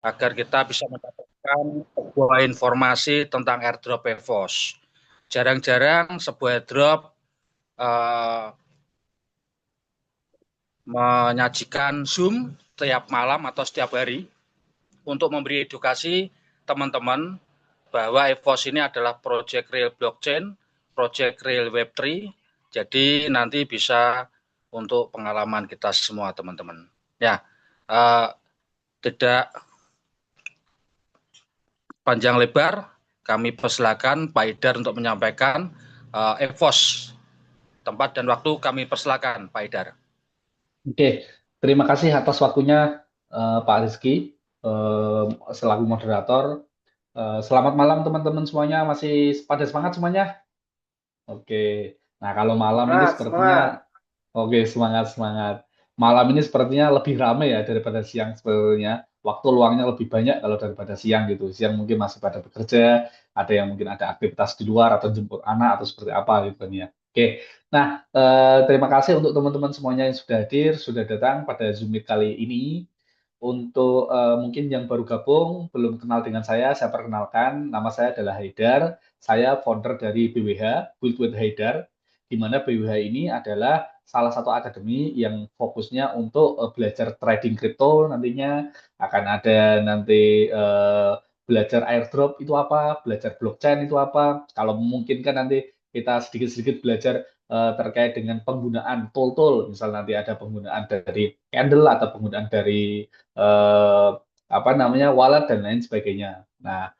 agar kita bisa mendapatkan sebuah informasi tentang airdrop EVOS. Jarang-jarang sebuah airdrop uh, menyajikan Zoom setiap malam atau setiap hari untuk memberi edukasi teman-teman bahwa EVOS ini adalah project real blockchain, project real Web3, jadi nanti bisa untuk pengalaman kita semua teman-teman. Ya, uh, tidak panjang lebar, kami persilakan Pak Haidar untuk menyampaikan EVOS. Tempat dan waktu kami persilakan Pak Haidar. Oke, terima kasih atas waktunya Pak Rizky selaku moderator. Selamat malam teman-teman semuanya, masih pada semangat semuanya? Oke, nah kalau malam ini Semangat, sepertinya, semangat. oke semangat semangat. Malam ini sepertinya lebih ramai ya daripada siang sebenarnya. Waktu luangnya lebih banyak kalau daripada siang gitu. Siang mungkin masih pada bekerja, ada yang mungkin ada aktivitas di luar atau jemput anak atau seperti apa gitu kan ya. Oke, nah terima kasih untuk teman-teman semuanya yang sudah hadir, sudah datang pada Zoom Meet kali ini. Untuk mungkin yang baru gabung, belum kenal dengan saya perkenalkan, nama saya adalah Haidar. Saya founder dari BWH, Build with Haidar, di mana BWH ini adalah salah satu akademi yang fokusnya untuk belajar trading kripto nantinya. Akan ada nanti belajar airdrop itu apa, belajar blockchain itu apa. Kalau memungkinkan nanti kita sedikit-sedikit belajar terkait dengan penggunaan tool-tool, misal nanti ada penggunaan dari candle atau penggunaan dari eh, apa namanya wallet dan lain sebagainya. Nah,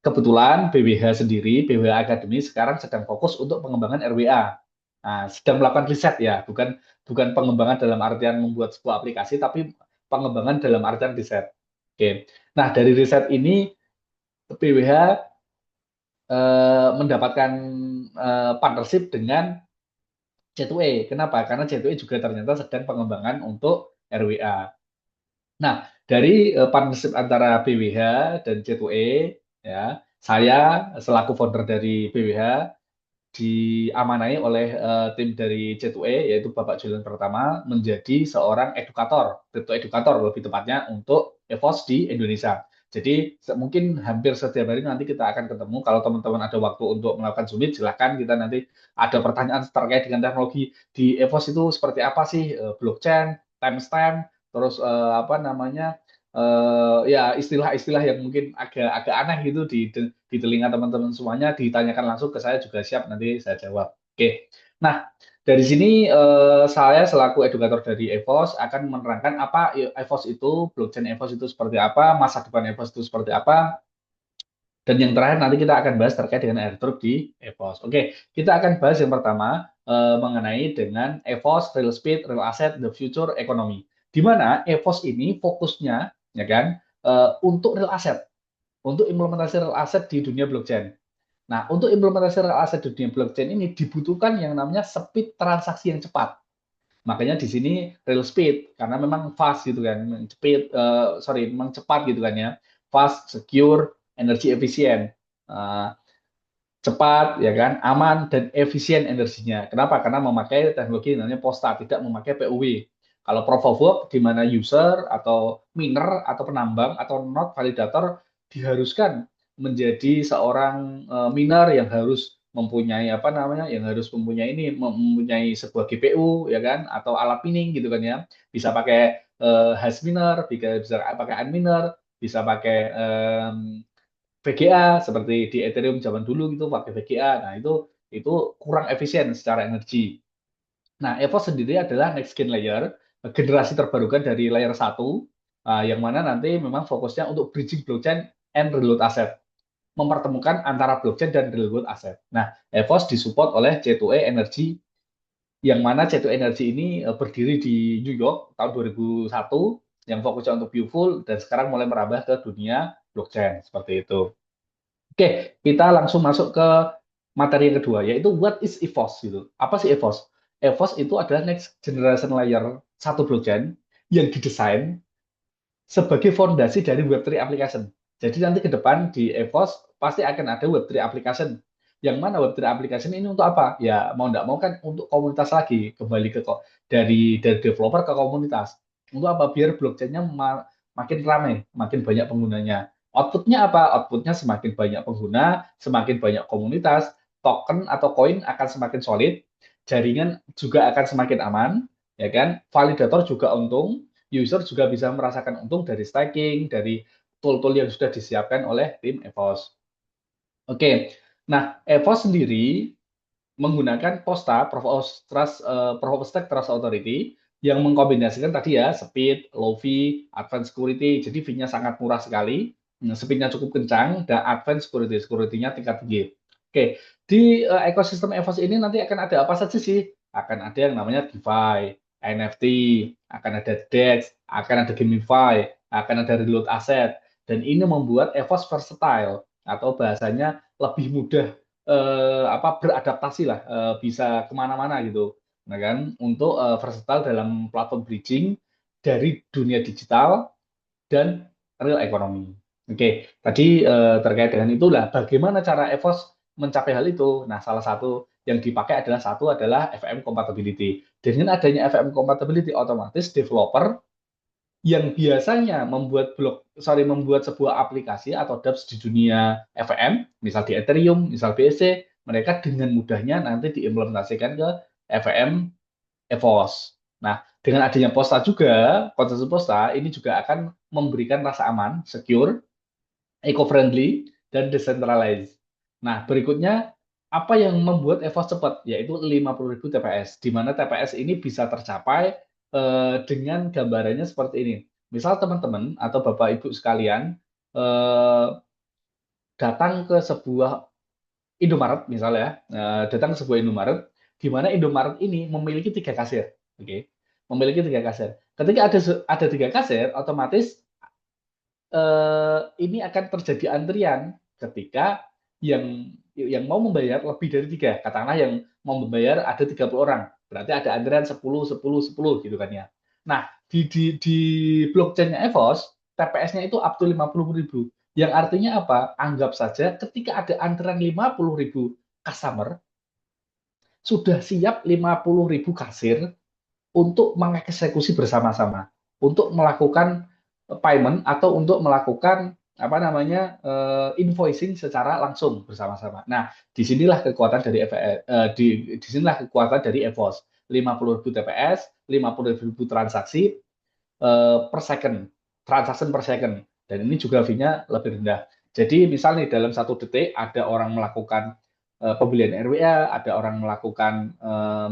kebetulan BWH sendiri, BWH Academy sekarang sedang fokus untuk pengembangan RWA. Nah, sedang melakukan riset ya, bukan bukan pengembangan dalam artian membuat sebuah aplikasi, tapi pengembangan dalam artian riset. Oke. Nah, dari riset ini BWH mendapatkan partnership dengan C2E. Kenapa? Karena C2E juga ternyata sedang pengembangan untuk RWA. Nah, dari partnership antara BWH dan C2E, ya, saya selaku founder dari BWH diamanai oleh tim dari C2E, yaitu Bapak Julian Pertama, menjadi seorang edukator, crypto edukator lebih tepatnya untuk EVOS di Indonesia. Jadi mungkin hampir setiap hari nanti kita akan ketemu. Kalau teman-teman ada waktu untuk melakukan Zoom meet, silahkan kita nanti ada pertanyaan terkait dengan teknologi di EVOS itu seperti apa sih, blockchain, timestamp, terus apa namanya, ya istilah-istilah yang mungkin agak agak aneh gitu di telinga teman-teman semuanya ditanyakan langsung ke saya juga siap nanti saya jawab. Oke. Nah, dari sini saya selaku edukator dari EVOS akan menerangkan apa EVOS itu, blockchain EVOS itu seperti apa, masa depan EVOS itu seperti apa, dan yang terakhir nanti kita akan bahas terkait dengan airdrop di EVOS. Oke, kita akan bahas yang pertama mengenai dengan EVOS, Real Speed, Real Asset, The Future Economy. Di mana EVOS ini fokusnya ya kan untuk real asset, untuk implementasi real asset di dunia blockchain. Nah, untuk implementasi real asset di dunia blockchain ini dibutuhkan yang namanya speed transaksi yang cepat. Makanya di sini real speed karena memang fast gitu kan, speed sorry memang cepat gitu kan ya, fast, secure, energi efisien. Uh, Cepat ya kan, aman dan efisien energinya. Kenapa? Karena memakai teknologi namanya POSTA, tidak memakai POW. Kalau proof of work di mana user atau miner atau penambang atau node validator diharuskan menjadi seorang miner yang harus mempunyai apa namanya, yang harus mempunyai ini mempunyai sebuah GPU ya kan atau alat mining gitu kan ya. Bisa pakai hash miner, bisa pakai unminer, bisa pakai VGA seperti di Ethereum zaman dulu gitu pakai VGA. Nah, itu kurang efisien secara energi. Nah, EVOS sendiri adalah next gen layer, generasi terbarukan dari layer satu, yang mana nanti memang fokusnya untuk bridging blockchain and real world asset, mempertemukan antara blockchain dan real world asset. Nah, EVOS disupport oleh C2E Energy, yang mana C2E Energy ini berdiri di New York tahun 2001, yang fokusnya untuk Beautiful, dan sekarang mulai merambah ke dunia blockchain, seperti itu. Oke, kita langsung masuk ke materi yang kedua, yaitu what is EVOS gitu. Apa sih EVOS? EVOS itu adalah next generation layer satu blockchain yang didesain sebagai fondasi dari Web3 application. Jadi nanti ke depan di EVOS pasti akan ada Web3 application. Yang mana Web3 application ini untuk apa? Ya mau nggak mau kan untuk komunitas lagi, kembali ke dari developer ke komunitas. Untuk apa? Biar blockchainnya makin ramai, makin banyak penggunanya. Outputnya apa? Outputnya semakin banyak pengguna, semakin banyak komunitas, token atau koin akan semakin solid, jaringan juga akan semakin aman, ya kan? Validator juga untung, user juga bisa merasakan untung dari staking, dari tool-tool yang sudah disiapkan oleh tim EVOS. Oke, nah EVOS sendiri menggunakan POSTA, Proof of Stake Trust Authority, yang mengkombinasikan tadi ya, speed, low fee, advanced security. Jadi fee-nya sangat murah sekali, speed-nya cukup kencang, dan advanced security, security-nya tingkat tinggi. Oke, di ekosistem EVOS ini nanti akan ada apa saja sih? Akan ada yang namanya DeFi, NFT, akan ada DEX, akan ada GameFi, akan ada reload aset, dan ini membuat EVOS versatile, atau bahasanya lebih mudah beradaptasi lah, bisa kemana-mana gitu, nah kan, untuk versatile dalam platform bridging dari dunia digital dan real economy. Oke, tadi terkait dengan itulah bagaimana cara EVOS mencapai hal itu. Nah, salah satu yang dipakai adalah FM compatibility. Dengan adanya FM compatibility, otomatis developer yang biasanya membuat sebuah aplikasi atau dApps di dunia FM, misal di Ethereum, misal BSC, mereka dengan mudahnya nanti diimplementasikan ke FM EVOS. Nah, dengan adanya Posta juga, konsensus Posta ini juga akan memberikan rasa aman, secure, eco-friendly, dan decentralized. Nah, berikutnya, apa yang membuat EVOS cepat? Yaitu 50.000 TPS, di mana TPS ini bisa tercapai dengan gambarannya seperti ini. Misal teman-teman atau Bapak Ibu sekalian eh, datang ke sebuah Indomaret, misalnya, datang ke sebuah Indomaret, di mana Indomaret ini memiliki 3 kasir. Oke, memiliki 3 kasir. Ketika ada 3 kasir, otomatis ini akan terjadi antrian ketika yang mau membayar lebih dari 3. Katakanlah yang mau membayar ada 30 orang. Berarti ada antrian 10, 10, 10 gitu kan ya. Nah, di blockchain-nya EVOS, TPS-nya itu up to 50.000. Yang artinya apa? Anggap saja ketika ada antrian 50.000 customer, sudah siap 50.000 kasir untuk mengeksekusi bersama-sama, untuk melakukan payment atau untuk melakukan invoicing secara langsung bersama-sama. Nah, disinilah kekuatan dari disinilah kekuatan dari EVOS. 50.000 TPS, 50.000 transaksi per second, transaction per second, dan ini juga fee-nya lebih rendah. Jadi misal nih dalam 1 detik ada orang melakukan pembelian RWA, ada orang melakukan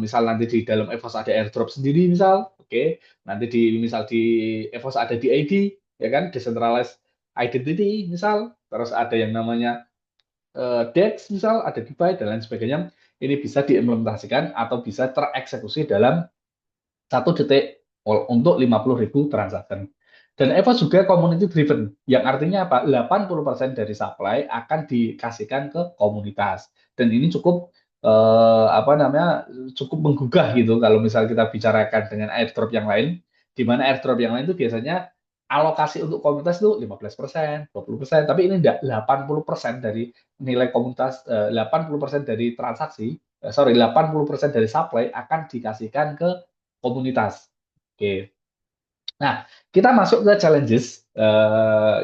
misal nanti di dalam EVOS ada airdrop sendiri misal, oke, nanti misal di EVOS ada DID, ya kan, decentralized identity misal, terus ada yang namanya DEX misal, ada DeFi dan lain sebagainya, ini bisa diimplementasikan atau bisa tereksekusi dalam 1 detik untuk 50.000 transaksi. Dan EVOS juga community driven, yang artinya apa? 80% dari supply akan dikasihkan ke komunitas. Dan ini cukup cukup menggugah gitu kalau misal kita bicarakan dengan airdrop yang lain, di mana airdrop yang lain itu biasanya alokasi untuk komunitas itu 15%, 20%, tapi ini enggak, 80% dari nilai komunitas, 80% dari transaksi, 80% dari supply akan dikasihkan ke komunitas. Oke. Nah, kita masuk ke challenges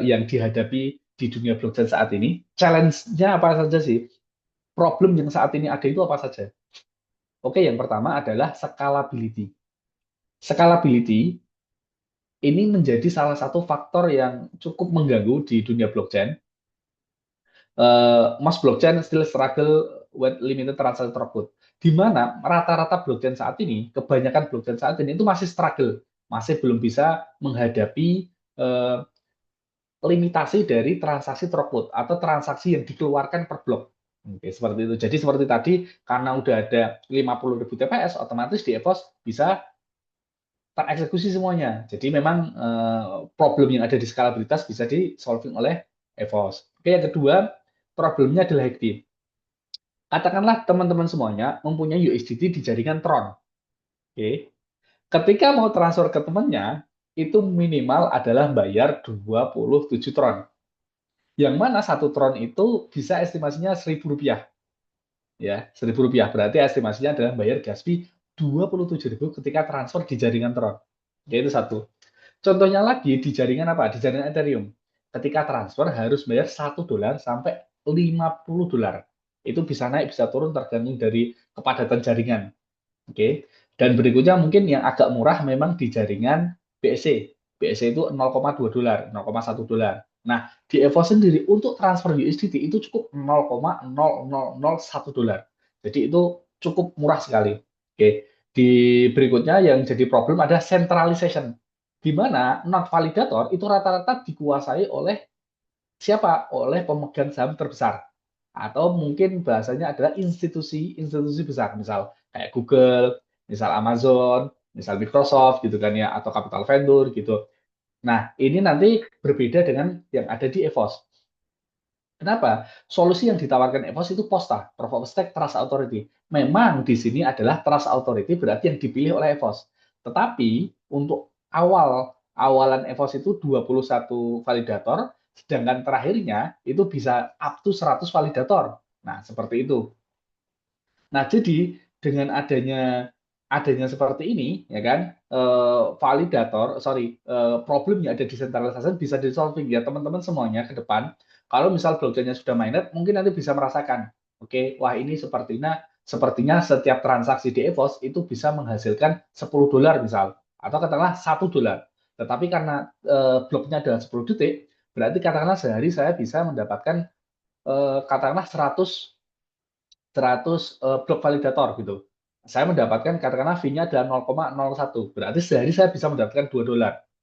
yang dihadapi di dunia blockchain saat ini. Challenge-nya apa saja sih? Problem yang saat ini ada itu apa saja? Oke, yang pertama adalah scalability. Scalability ini menjadi salah satu faktor yang cukup mengganggu di dunia blockchain. Most blockchain still struggle with limited transaction throughput. Di mana rata-rata blockchain saat ini, kebanyakan blockchain saat ini itu masih struggle, masih belum bisa menghadapi limitasi dari transaksi throughput atau transaksi yang dikeluarkan per blok. Oke, seperti itu. Jadi seperti tadi, karena udah ada 50.000 TPS, otomatis di EVOS bisa tereksekusi semuanya. Jadi memang problem yang ada di skalabilitas bisa di-solving oleh EVOS. Oke, yang kedua, problemnya adalah hektik. Katakanlah teman-teman semuanya mempunyai USDT di jaringan Tron. Oke. Ketika mau transfer ke temannya, itu minimal adalah bayar 27 Tron. Yang mana 1 Tron itu bisa estimasinya Rp1.000. Ya, Rp1.000. Berarti estimasinya adalah bayar gas fee 27.000 ketika transfer di jaringan Tron. Yaitu satu. Contohnya lagi di jaringan apa? Di jaringan Ethereum. Ketika transfer harus bayar $1 sampai $50. Itu bisa naik, bisa turun tergantung dari kepadatan jaringan. Oke. Dan berikutnya mungkin yang agak murah memang di jaringan BSC. BSC itu $0,2, $0,1. Nah, di EVOS sendiri untuk transfer USDT itu cukup $0,0001. Jadi itu cukup murah sekali. Oke. Di berikutnya yang jadi problem adalah centralization. Di mana non validator itu rata-rata dikuasai oleh siapa? Oleh pemegang saham terbesar. Atau mungkin bahasanya adalah institusi-institusi besar, misal kayak Google, misal Amazon, misal Microsoft gitu kan ya, atau capital vendor gitu. Nah, ini nanti berbeda dengan yang ada di EVOS. Kenapa? Solusi yang ditawarkan EVOS itu POSTA, Proof of Stake Trust Authority. Memang di sini adalah Trust Authority berarti yang dipilih oleh EVOS. Tetapi untuk awalan EVOS itu 21 validator, sedangkan terakhirnya itu bisa up to 100 validator. Nah, seperti itu. Nah, jadi dengan adanya seperti ini, ya kan, problemnya ada decentralization bisa di-solving ya teman-teman semuanya ke depan. Kalau misal blockchain-nya sudah mainnet, mungkin nanti bisa merasakan, oke, wah ini sepertinya setiap transaksi di EVOS itu bisa menghasilkan $10 misal, atau katakanlah $1. Tetapi karena bloknya adalah 10 detik, berarti katakanlah sehari saya bisa mendapatkan katakanlah 100 blok validator gitu. Saya mendapatkan katakanlah fee-nya adalah 0,01. Berarti sehari saya bisa mendapatkan $2.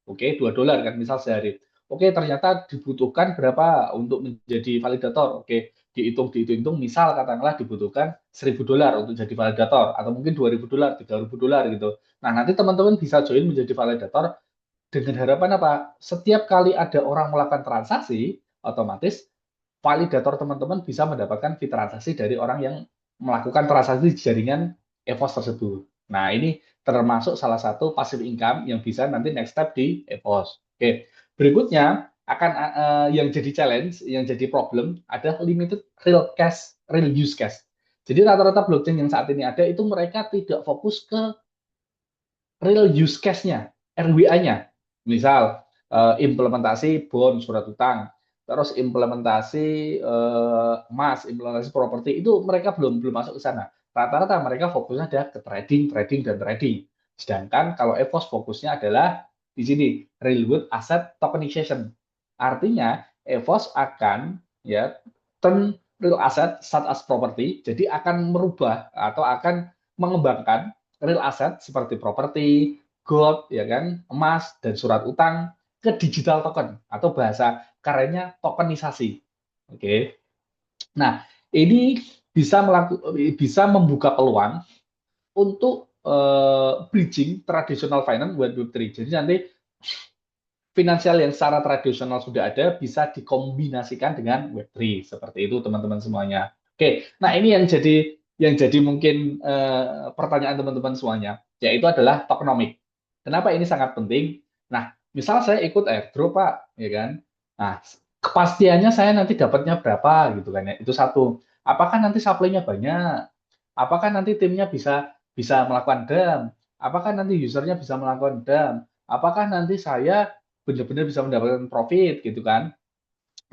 Oke, $2 kan misal sehari. Oke, ternyata dibutuhkan berapa untuk menjadi validator. Oke, dihitung misal katakanlah dibutuhkan $1.000 untuk jadi validator atau mungkin $2.000, $3.000 gitu. Nah, nanti teman-teman bisa join menjadi validator dengan harapan apa? Setiap kali ada orang melakukan transaksi, otomatis validator teman-teman bisa mendapatkan fee transaksi dari orang yang melakukan transaksi di jaringan EVOS tersebut. Nah, ini termasuk salah satu passive income yang bisa nanti next step di EVOS. Oke, berikutnya akan yang jadi challenge, yang jadi problem adalah limited real use case. Jadi rata-rata blockchain yang saat ini ada itu mereka tidak fokus ke real use case-nya, RWA-nya. Misal implementasi bond, surat utang, terus implementasi emas, implementasi properti itu mereka belum masuk ke sana. Rata-rata mereka fokusnya adalah ke trading. Sedangkan kalau EVOS fokusnya adalah di sini real world asset tokenization. Artinya EVOS akan ya turn real asset such as property, jadi akan merubah atau akan mengembangkan real asset seperti properti, gold, ya kan, emas dan surat utang ke digital token atau bahasa kerennya tokenisasi. Oke. Nah, ini bisa membuka peluang untuk bridging traditional finance buat Web3. Jadi nanti finansial yang secara tradisional sudah ada bisa dikombinasikan dengan Web3 seperti itu teman-teman semuanya. Oke, nah ini yang jadi mungkin pertanyaan teman-teman semuanya, yaitu adalah tokenomic. Kenapa ini sangat penting? Nah, misal saya ikut airdrop Pak, ya kan? Nah, kepastiannya saya nanti dapatnya berapa gitu kan ya? Itu satu. Apakah nanti supply-nya banyak? Apakah nanti timnya bisa bisa melakukan dam? Apakah nanti usernya bisa melakukan dam? Apakah nanti saya benar-benar bisa mendapatkan profit gitu kan?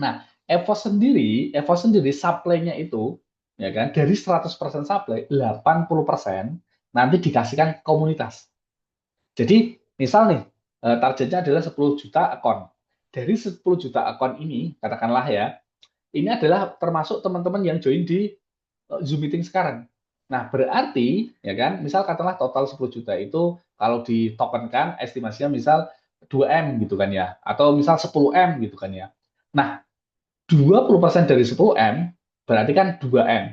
Nah, EVOS sendiri supply-nya itu ya kan dari 100% supply 80% nanti dikasihkan komunitas. Jadi misal nih targetnya adalah 10 juta akun. Dari 10 juta akun ini katakanlah ya, ini adalah termasuk teman-teman yang join di Zoom meeting sekarang. Nah, berarti ya kan, misal katakanlah total 10 juta itu kalau ditokenkan estimasinya misal 2M gitu kan ya, atau misal 10M gitu kan ya. Nah, 20% dari 10M berarti kan 2M.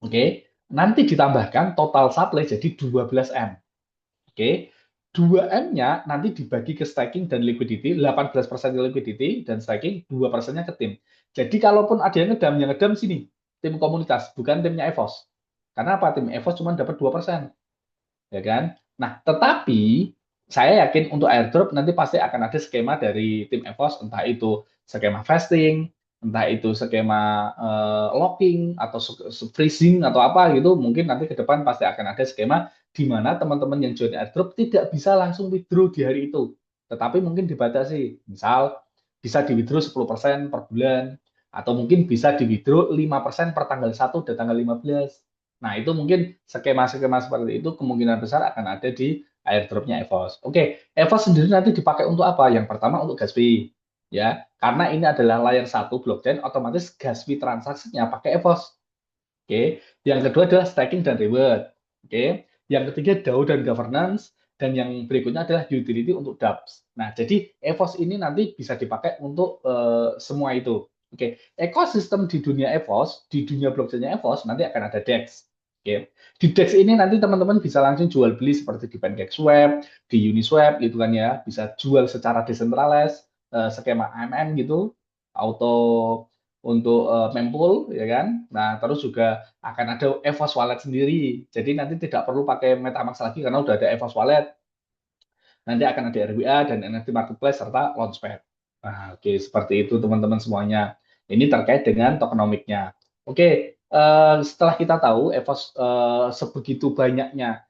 Oke. Nanti ditambahkan total supply jadi 12M. Oke. 2M-nya nanti dibagi ke staking dan liquidity, 18% liquidity dan staking, 2%-nya ke tim. Jadi kalaupun ada yang ngedam sini, tim komunitas, bukan timnya EVOS. Karena apa? Tim EVOS cuma dapat 2%. Ya kan? Nah, tetapi saya yakin untuk airdrop nanti pasti akan ada skema dari tim EVOS, entah itu skema vesting, entah itu skema locking atau freezing atau apa gitu. Mungkin nanti ke depan pasti akan ada skema di mana teman-teman yang join airdrop tidak bisa langsung withdraw di hari itu, tetapi mungkin dibatasi. Misal bisa di-withdraw 10% per bulan, atau mungkin bisa di-withdraw 5% per tanggal 1 dan tanggal 15. Nah, itu mungkin skema-skema seperti itu kemungkinan besar akan ada di airdropnya EVOS. Oke, EVOS sendiri nanti dipakai untuk apa? Yang pertama untuk gas fee, ya, karena ini adalah layer 1 blockchain, otomatis gas fee transaksinya pakai EVOS. Oke, yang kedua adalah staking dan reward. Oke, yang ketiga DAO dan governance, dan yang berikutnya adalah utility untuk dApps. Nah, jadi EVOS ini nanti bisa dipakai untuk semua itu. Oke, ekosistem di dunia EVOS, di dunia blockchain-nya EVOS nanti akan ada DEX. Oke, di DEX ini nanti teman-teman bisa langsung jual beli seperti di PancakeSwap, di Uniswap gitu kan ya, bisa jual secara decentralized, skema AMM gitu, auto untuk mempool ya kan. Nah, terus juga akan ada EVOS Wallet sendiri. Jadi nanti tidak perlu pakai MetaMask lagi karena udah ada EVOS Wallet. Nanti akan ada RWA dan NFT Marketplace serta Launchpad. Nah, oke, seperti itu teman-teman semuanya. Ini terkait dengan tokenomiknya. Oke, setelah kita tahu EVOS sebegitu banyaknya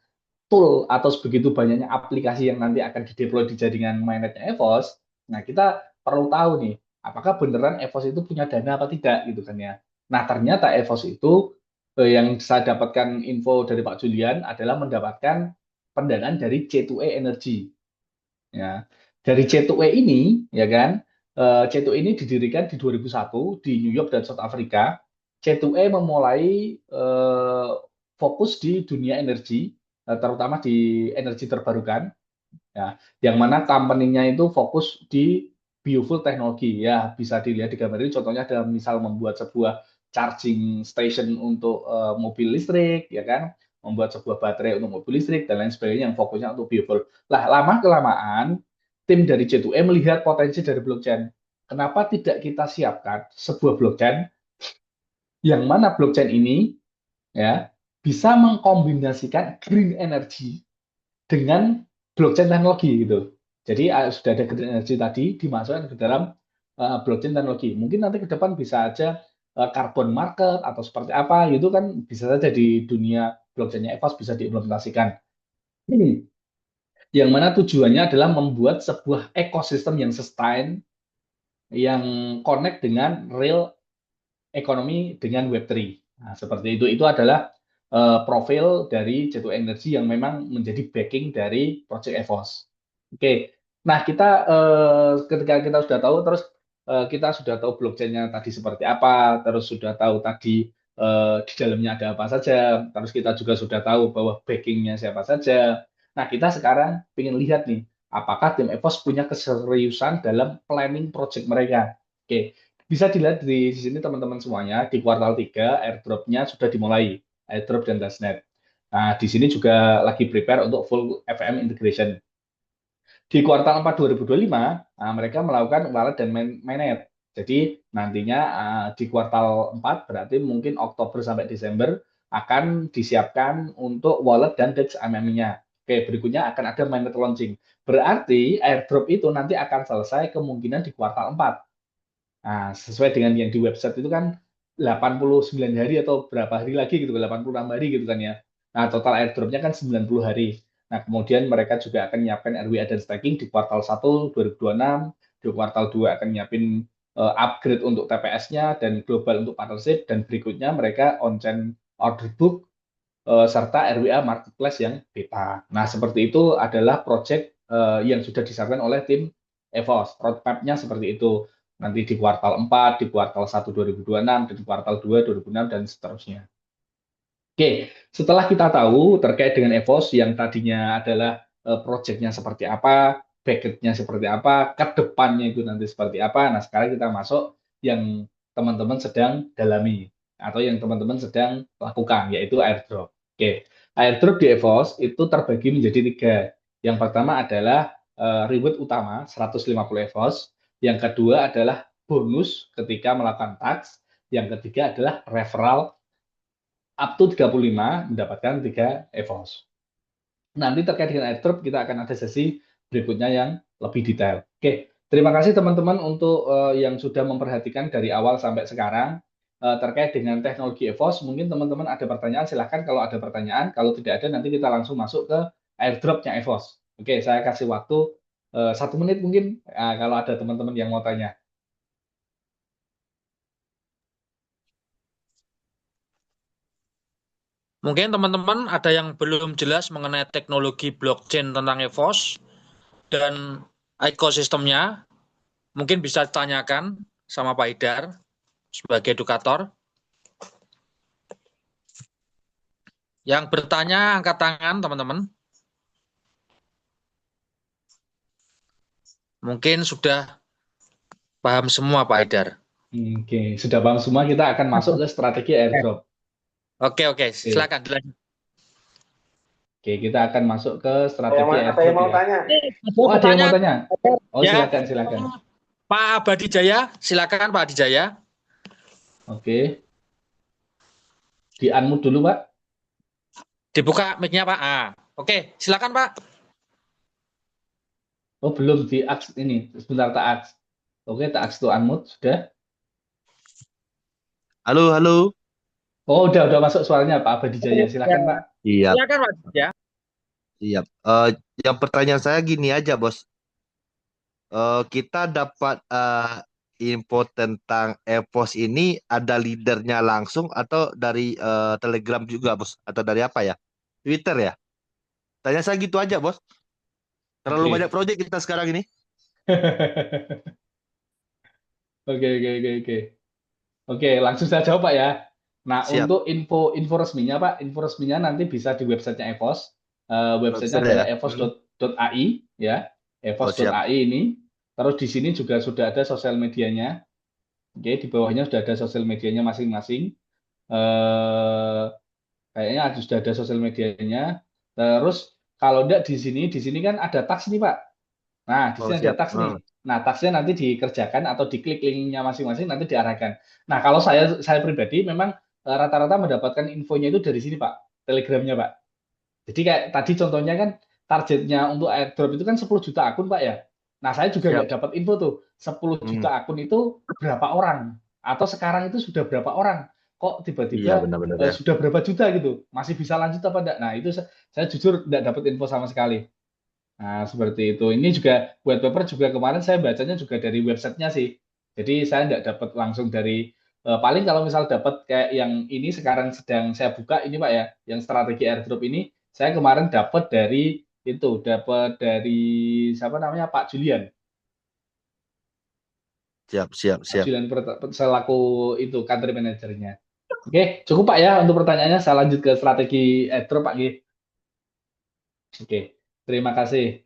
tool atau sebegitu banyaknya aplikasi yang nanti akan dideploy di jaringan mainnetnya EVOS, nah kita perlu tahu nih, apakah beneran EVOS itu punya dana apa tidak gitu kan ya. Nah ternyata EVOS itu yang saya dapatkan info dari Pak Julian adalah mendapatkan pendanaan dari C2E Energy. Ya, dari C2E ini, ya kan, C2E ini didirikan di 2001 di New York dan South Africa. C2E memulai fokus di dunia energi, terutama di energi terbarukan, ya, yang mana company-nya itu fokus di biofuel teknologi. Ya, bisa dilihat di gambar ini, contohnya adalah misal membuat sebuah charging station untuk mobil listrik, ya kan, membuat sebuah baterai untuk mobil listrik dan lain sebagainya yang fokusnya untuk biofuel. Lah, lama kelamaan tim dari C2E melihat potensi dari blockchain. Kenapa tidak kita siapkan sebuah blockchain yang mana blockchain ini ya bisa mengkombinasikan green energy dengan blockchain teknologi gitu. Jadi sudah ada green energy tadi dimasukkan ke dalam blockchain teknologi. Mungkin nanti ke depan bisa aja carbon market atau seperti apa itu kan bisa saja di dunia blockchainnya EVOS bisa diimplementasikan. Ini yang mana tujuannya adalah membuat sebuah ekosistem yang sustain, yang connect dengan real ekonomi dengan Web3. Nah, seperti itu. Itu adalah profil dari J2 Energy yang memang menjadi backing dari Project EVOS. Oke, nah kita ketika kita sudah tahu, terus kita sudah tahu blockchain-nya tadi seperti apa, terus sudah tahu tadi di dalamnya ada apa saja, terus kita juga sudah tahu bahwa backing-nya siapa saja. Nah, kita sekarang ingin lihat nih, apakah tim EVOS punya keseriusan dalam planning project mereka. Oke, bisa dilihat di sini teman-teman semuanya, di kuartal 3 airdrop-nya sudah dimulai, airdrop dan testnet. Nah, di sini juga lagi prepare untuk full FM integration. Di kuartal 4 2025, mereka melakukan wallet dan mainnet. Jadi nantinya di kuartal 4 berarti mungkin Oktober sampai Desember akan disiapkan untuk wallet dan DEX AMM-nya. Oke, berikutnya akan ada mainnet launching. Berarti airdrop itu nanti akan selesai kemungkinan di kuartal 4. Nah, sesuai dengan yang di website itu kan 89 hari atau berapa hari lagi gitu, 86 hari gitu kan ya. Nah, total airdropnya kan 90 hari. Nah, kemudian mereka juga akan menyiapkan RWA dan staking di kuartal 1 2026, di kuartal 2 akan nyiapin upgrade untuk TPS-nya dan global untuk partnership, dan berikutnya mereka on-chain order book serta RWA marketplace yang beta. Nah, seperti itu adalah project yang sudah disiapkan oleh tim EVOS. Roadmap-nya seperti itu. Nanti di kuartal 4, di kuartal 1 2026, dan di kuartal 2 2026, dan seterusnya. Oke, setelah kita tahu terkait dengan EVOS yang tadinya adalah project-nya seperti apa, package-nya seperti apa, ke depannya itu nanti seperti apa. Nah, sekarang kita masuk yang teman-teman sedang dalami atau yang teman-teman sedang lakukan, yaitu airdrop. Oke, airdrop di EVOS itu terbagi menjadi 3. Yang pertama adalah reward utama 150 EVOS, yang kedua adalah bonus ketika melakukan tax, yang ketiga adalah referral up to 35 mendapatkan 3 EVOS. Nanti terkait dengan airdrop kita akan ada sesi berikutnya yang lebih detail. Oke, terima kasih teman-teman untuk yang sudah memperhatikan dari awal sampai sekarang terkait dengan teknologi EVOS. Mungkin teman-teman ada pertanyaan, silahkan kalau ada pertanyaan. Kalau tidak ada nanti kita langsung masuk ke airdropnya EVOS. Oke, saya kasih waktu 1 menit mungkin, kalau ada teman-teman yang mau tanya. Mungkin teman-teman ada yang belum jelas mengenai teknologi blockchain tentang EVOS dan ekosistemnya, mungkin bisa ditanyakan sama Pak Idar sebagai edukator. Yang bertanya angkat tangan teman-teman. Mungkin sudah paham semua Pak Idar. Oke, sudah paham semua, kita akan masuk ke strategi airdrop. Oke, Oke, silakan dilanjut. oke, kita akan masuk ke strategi Ada yang airdrop mau ya. tanya? Oh, ada yang mau Pertanyaan tanya? Oh, ya, silakan, silakan. Pak Abadi Jaya, silakan Pak Adi Jaya. Oke, di unmute dulu, Pak. Dibuka mic-nya Pak. Oke, silakan Pak. Oh, belum di aks ini. Sebentar, tak aks. Oke, tak aks to unmute, sudah. Halo, halo. Oh, udah masuk suaranya Pak Abadi Jaya. Silakan, Pak. Siap, Silakan Pak ya. siap. Yang pertanyaan saya gini aja, Bos. Kita dapat info tentang EVOS ini ada leadernya langsung atau dari Telegram juga, Bos? Atau dari apa ya? Twitter ya? Tanya saya gitu aja, Bos. Terlalu Oke. banyak proyek kita sekarang ini. Oke. Oke, langsung saya jawab, Pak ya. Nah, Siap. untuk info resminya, Pak, info resminya nanti bisa di websitenya EVOS. Websitenya Website adalah ya? evos.ai ya, Oh, siap. evos.ai ini. Terus di sini juga sudah ada sosial medianya. Oke, di bawahnya sudah ada sosial medianya masing-masing. Eh, Kayaknya sudah ada sosial medianya. Terus kalau enggak di sini kan ada task nih, Pak. Nah, di Oh, sini ada siap. task nih. Nah, tasknya nanti dikerjakan atau diklik linknya masing-masing nanti diarahkan. Nah, kalau saya pribadi memang rata-rata mendapatkan infonya itu dari sini, Pak. Telegramnya, Pak. Jadi kayak tadi contohnya kan targetnya untuk airdrop itu kan 10 juta akun, Pak ya. Nah, saya juga Siap. nggak dapat info tuh 10 Hmm. juta akun itu berapa orang atau sekarang itu sudah berapa orang. Kok Iya, tiba-tiba benar-benar ya. sudah berapa juta gitu. Masih bisa lanjut apa enggak? Nah, itu saya jujur nggak dapat info sama sekali. Nah, seperti itu. Ini juga white paper juga kemarin saya bacanya juga dari websitenya sih. Jadi saya nggak dapat langsung dari paling kalau misal dapat kayak yang ini sekarang sedang saya buka ini Pak ya, yang strategi airdrop ini saya kemarin dapat dari siapa namanya Pak Julian. Pak Siap. Julian selaku itu country manajernya. Oke, cukup Pak ya untuk pertanyaannya. Saya lanjut ke strategi airdrop Pak G. Oke, terima kasih.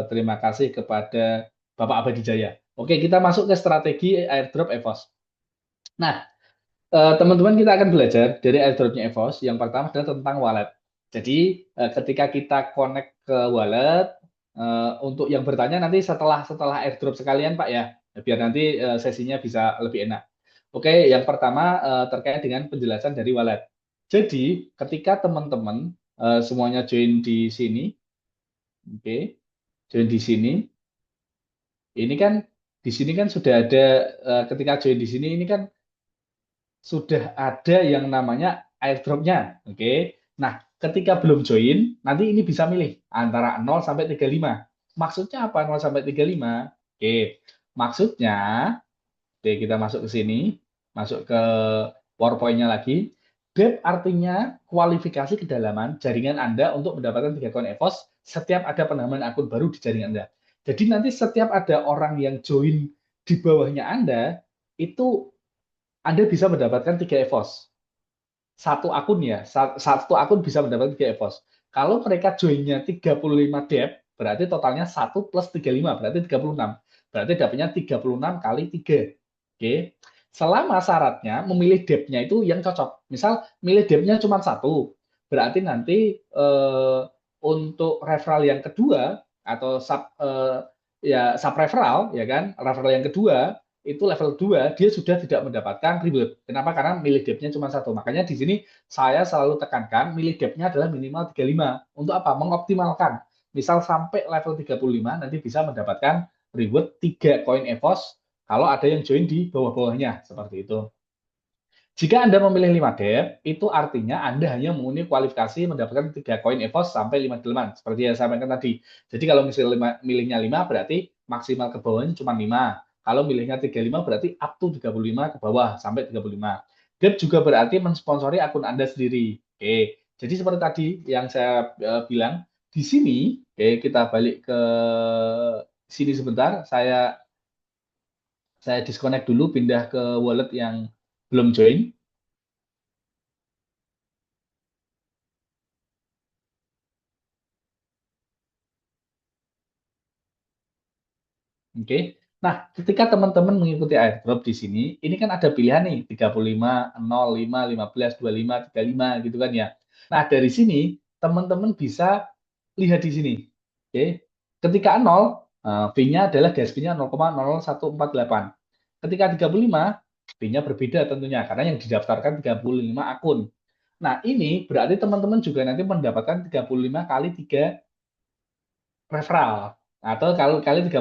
Terima kasih kepada Bapak Abadi Jaya. Oke, kita masuk ke strategi airdrop EVOS. Nah, teman-teman kita akan belajar dari airdropnya EVOS. Yang pertama adalah tentang wallet. Jadi, ketika kita connect ke wallet, untuk yang bertanya nanti setelah airdrop sekalian, Pak ya, biar nanti sesinya bisa lebih enak. Oke, yang pertama terkait dengan penjelasan dari wallet. Jadi, ketika teman-teman semuanya join di sini, oke, join di sini, ini kan di sini kan sudah ada ketika join di sini ini kan sudah ada yang namanya airdrop-nya, oke. Nah, ketika belum join, nanti ini bisa milih antara 0 sampai 35. Maksudnya apa 0 sampai 35? Oke, maksudnya, oke kita masuk ke sini, masuk ke PowerPoint-nya lagi. Dep artinya kualifikasi kedalaman jaringan Anda untuk mendapatkan 3 koin EVOS setiap ada penambahan akun baru di jaringan Anda. Jadi nanti setiap ada orang yang join di bawahnya Anda, itu Anda bisa mendapatkan 3 EVOS. Satu akun ya, satu akun bisa mendapatkan 3 EVOS. Kalau mereka joinnya 35 dep, berarti totalnya 1 plus 35, berarti 36. Berarti dapatnya 36 kali 3. Oke. Selama syaratnya memilih depnya itu yang cocok. Misal milih depnya cuma satu, berarti nanti untuk referral yang kedua atau sub referral ya kan, referral yang kedua itu level 2 dia sudah tidak mendapatkan reward. Kenapa? Karena milih depnya cuma satu. Makanya di sini saya selalu tekankan milih depnya adalah minimal 35. Untuk apa? Mengoptimalkan. Misal sampai level 35 nanti bisa mendapatkan reward 3 koin EVOS kalau ada yang join di bawah-bawahnya seperti itu. Jika Anda memilih 5 debt, itu artinya Anda hanya memenuhi kualifikasi mendapatkan 3 koin EVOS sampai 5 delman. Seperti yang saya sampaikan tadi. Jadi kalau misalnya milihnya 5 berarti maksimal ke bawahnya cuma 5. Kalau milihnya 35 berarti up to 35 ke bawah sampai 35. Debt juga berarti mensponsori akun Anda sendiri. Oke. Jadi seperti tadi yang saya bilang, di sini, oke, kita balik ke sini sebentar. Saya disconnect dulu, pindah ke wallet yang belum join. Oke. Nah, ketika teman-teman mengikuti airdrop di sini, ini kan ada pilihan nih, 35, 0, 5, 15, 25, 35 gitu kan ya. Nah, dari sini teman-teman bisa lihat di sini. Oke. Ketika 0, fee-nya adalah gas fee-nya 0,00148. Ketika 35, fee-nya berbeda tentunya karena yang didaftarkan 35 akun. Nah, ini berarti teman-teman juga nanti mendapatkan 35 kali 3 referral atau kalau kali 30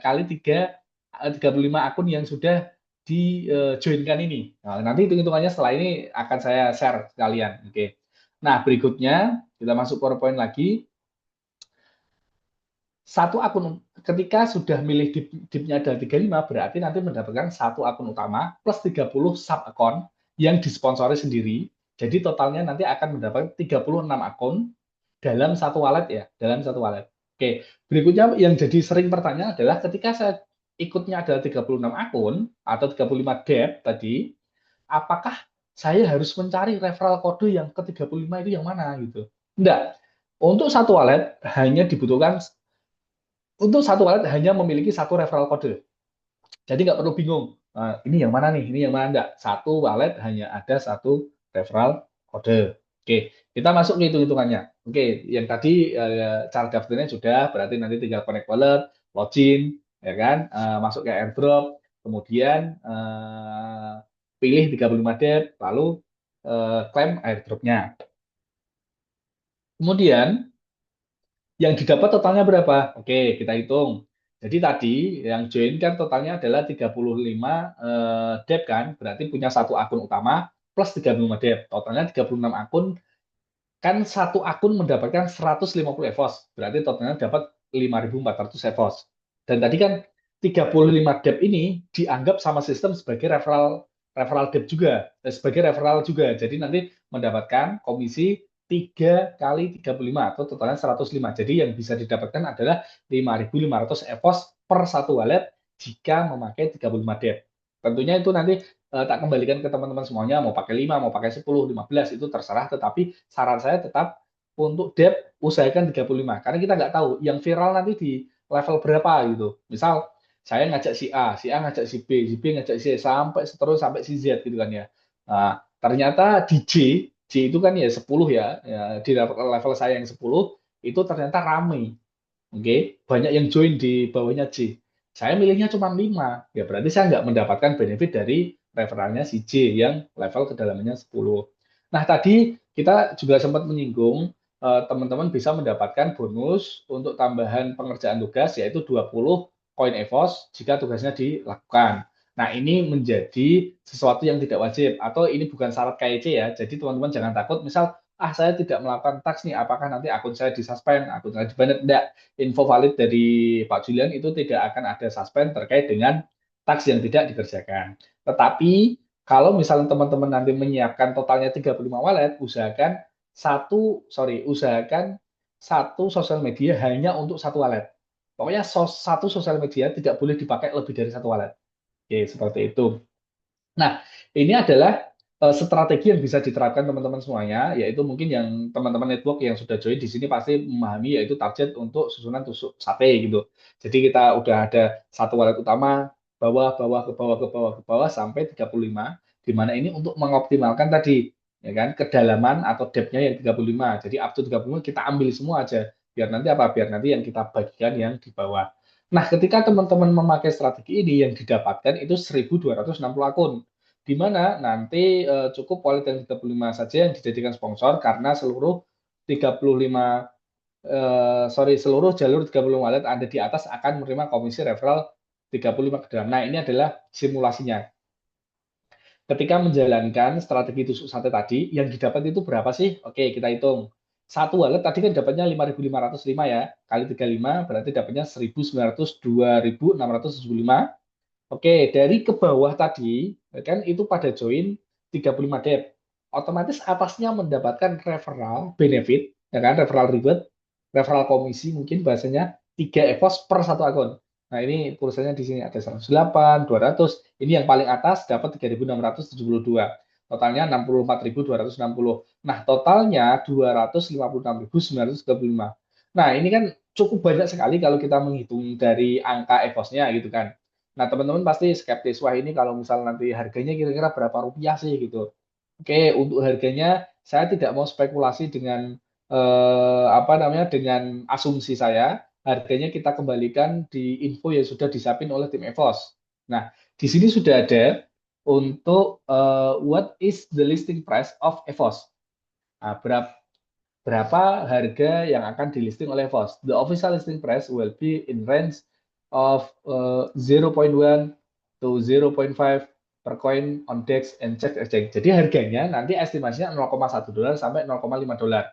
kali 35 akun yang sudah di joinkan ini. Nah, nanti hitung-hitungannya setelah ini akan saya share sekalian. Oke. Nah, berikutnya kita masuk PowerPoint lagi. Satu akun ketika sudah milih dip-nya adalah 35 berarti nanti mendapatkan satu akun utama plus 30 sub akun yang disponsori sendiri. Jadi totalnya nanti akan mendapatkan 36 akun dalam satu wallet ya, dalam satu wallet. Oke, berikutnya yang jadi sering pertanyaan adalah ketika saya ikutnya adalah 36 akun atau 35 debt tadi, apakah saya harus mencari referral kode yang ke 35 itu yang mana gitu? Enggak. Untuk satu wallet hanya dibutuhkan untuk satu wallet hanya memiliki satu referral kode. Jadi nggak perlu bingung. Ini yang mana nih? Ini yang mana enggak? Satu wallet hanya ada satu referral kode. Oke, kita masuk ke hitung-hitungannya. Oke, yang tadi cara daftarnya sudah, berarti nanti tinggal connect wallet, login, ya kan? Masuk ke airdrop, kemudian pilih 35 debt, lalu klaim airdropnya. Kemudian yang didapat totalnya berapa? Oke, kita hitung. Jadi tadi yang join kan totalnya adalah 35 debt kan, berarti punya satu akun utama plus 35 debt. Totalnya 36 akun, kan satu akun mendapatkan 150 EVOS, berarti totalnya dapat 5.400 EVOS. Dan tadi kan 35 debt ini dianggap sama sistem sebagai referral debt juga, sebagai referral juga. Jadi nanti mendapatkan komisi 3 kali 35 atau totalnya 105. Jadi yang bisa didapatkan adalah 5.500 EVOS per satu wallet jika memakai 35 debt. Tentunya itu nanti tak kembalikan ke teman-teman semuanya, mau pakai 5, mau pakai 10, 15, itu terserah, tetapi saran saya tetap untuk debt usahakan 35, karena kita nggak tahu yang viral nanti di level berapa gitu. Misal saya ngajak si A ngajak si B ngajak si C, sampai seterus sampai si Z gitu kan ya. Nah, ternyata di J itu kan ya 10 ya di level saya yang 10 itu ternyata ramai. Oke, banyak yang join di bawahnya J. Saya milihnya cuma 5, ya berarti saya nggak mendapatkan benefit dari referralnya si J yang level kedalamannya 10. Nah, tadi kita juga sempat menyinggung teman-teman bisa mendapatkan bonus untuk tambahan pengerjaan tugas yaitu 20 koin EVOS jika tugasnya dilakukan. Nah, ini menjadi sesuatu yang tidak wajib atau ini bukan syarat KIC ya. Jadi teman-teman jangan takut misal saya tidak melakukan tax nih, apakah nanti akun saya disuspend, akun saya dibanned? Enggak. Info valid dari Pak Julian itu tidak akan ada suspend terkait dengan tax yang tidak dikerjakan. Tetapi kalau misalnya teman-teman nanti menyiapkan totalnya 35 wallet, usahakan satu sosial media hanya untuk satu wallet. Pokoknya satu sosial media tidak boleh dipakai lebih dari satu wallet. Oke, seperti itu. Nah, ini adalah strategi yang bisa diterapkan teman-teman semuanya, yaitu mungkin yang teman-teman network yang sudah join di sini pasti memahami yaitu target untuk susunan tusuk sate gitu. Jadi kita udah ada satu wallet utama, bawah, bawah, ke bawah, ke bawah, ke bawah sampai 35, di mana ini untuk mengoptimalkan tadi, ya kan, kedalaman atau depth-nya yang 35. Jadi up to 35 kita ambil semua aja. Biar nanti apa? Biar nanti yang kita bagikan yang di bawah. Nah, ketika teman-teman memakai strategi ini yang didapatkan itu 1.260 akun di mana nanti cukup wallet yang 35 saja yang dijadikan sponsor karena seluruh 35 seluruh jalur 30 wallet Anda di atas akan menerima komisi referral 35 ke dalam. Nah, ini adalah simulasinya. ketika menjalankan strategi tusuk sate tadi, yang didapat itu berapa sih? Oke, kita hitung. Satu wallet tadi kan dapatnya 5.505 ya, kali 35 berarti dapatnya 1.900, 2.675. Oke, dari ke bawah tadi, kan itu pada join 35 debt. Otomatis atasnya mendapatkan referral benefit, ya kan, referral reward, referral komisi mungkin bahasanya 3 EVOS per satu akun. Nah, ini tulisannya di sini ada 108, 200. Ini yang paling atas dapat 3.672. Totalnya 64.260. Nah, totalnya 256.935. Nah, ini kan cukup banyak sekali kalau kita menghitung dari angka EVOS-nya gitu kan. Nah, teman-teman pasti skeptis, wah ini kalau misal nanti harganya kira-kira berapa rupiah sih gitu. Oke, untuk harganya saya tidak mau spekulasi dengan apa namanya dengan asumsi saya. Harganya kita kembalikan di info yang sudah disiapin oleh tim EVOS. Nah, di sini sudah ada untuk what is the listing price of EVOS. Nah, berapa harga yang akan dilisting oleh EVOS. The official listing price will be in range of 0.1 to 0.5 per coin on DEX and CHEX Exchange. Jadi harganya nanti estimasinya 0,1 dolar sampai 0,5 dolar.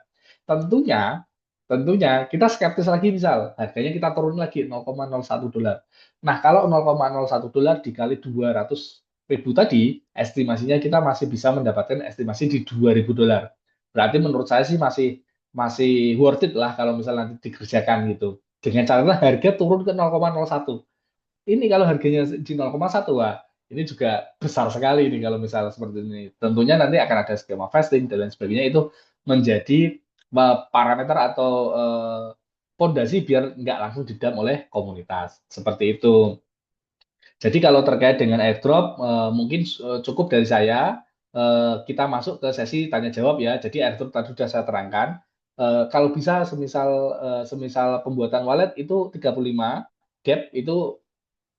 Tentunya, tentunya kita skeptis lagi misal harganya kita turun lagi 0,01 dolar. Nah, kalau 0,01 dolar dikali 200 ribu tadi, estimasinya kita masih bisa mendapatkan estimasi di 2.000 dolar. Berarti menurut saya sih masih masih worth it lah kalau misal nanti dikerjakan gitu. Dengan catatan harga turun ke 0,01. Ini kalau harganya di 0,1, wah ini juga besar sekali ini kalau misal seperti ini. Tentunya nanti akan ada skema vesting dan lain sebagainya itu menjadi parameter atau fondasi biar nggak langsung didam oleh komunitas. Seperti itu. Jadi kalau terkait dengan airdrop, mungkin cukup dari saya. Kita masuk ke sesi tanya jawab ya. Jadi airdrop tadi sudah saya terangkan. Kalau bisa semisal pembuatan wallet itu 35 gap itu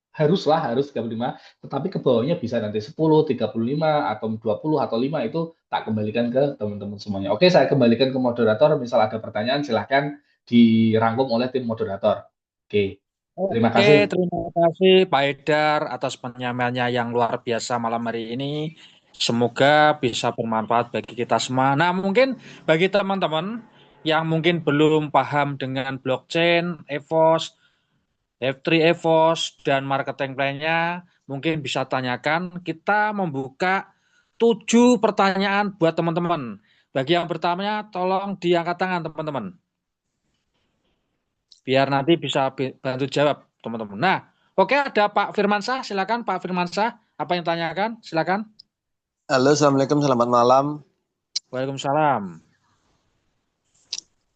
harus 35, tetapi ke bawahnya bisa nanti 10, 35 atau 20 atau 5 itu tak kembalikan ke teman-teman semuanya. Oke, saya kembalikan ke moderator. Misal ada pertanyaan silahkan dirangkum oleh tim moderator. Oke, terima Oke, kasih. terima kasih Pak Haidar atas penyampaiannya yang luar biasa malam hari ini. Semoga bisa bermanfaat bagi kita semua. Nah, mungkin bagi teman-teman yang mungkin belum paham dengan blockchain, EVOS, F3 EVOS, dan marketing plan-nya, mungkin bisa tanyakan. Kita membuka 7 pertanyaan buat teman-teman. Bagi yang pertamanya, tolong diangkat tangan teman-teman. Biar nanti bisa bantu jawab teman-teman. Nah, oke ada Pak Firmansyah, silakan Pak Firmansyah, apa yang tanyakan? Silakan. Halo, Assalamualaikum, selamat malam. Waalaikumsalam.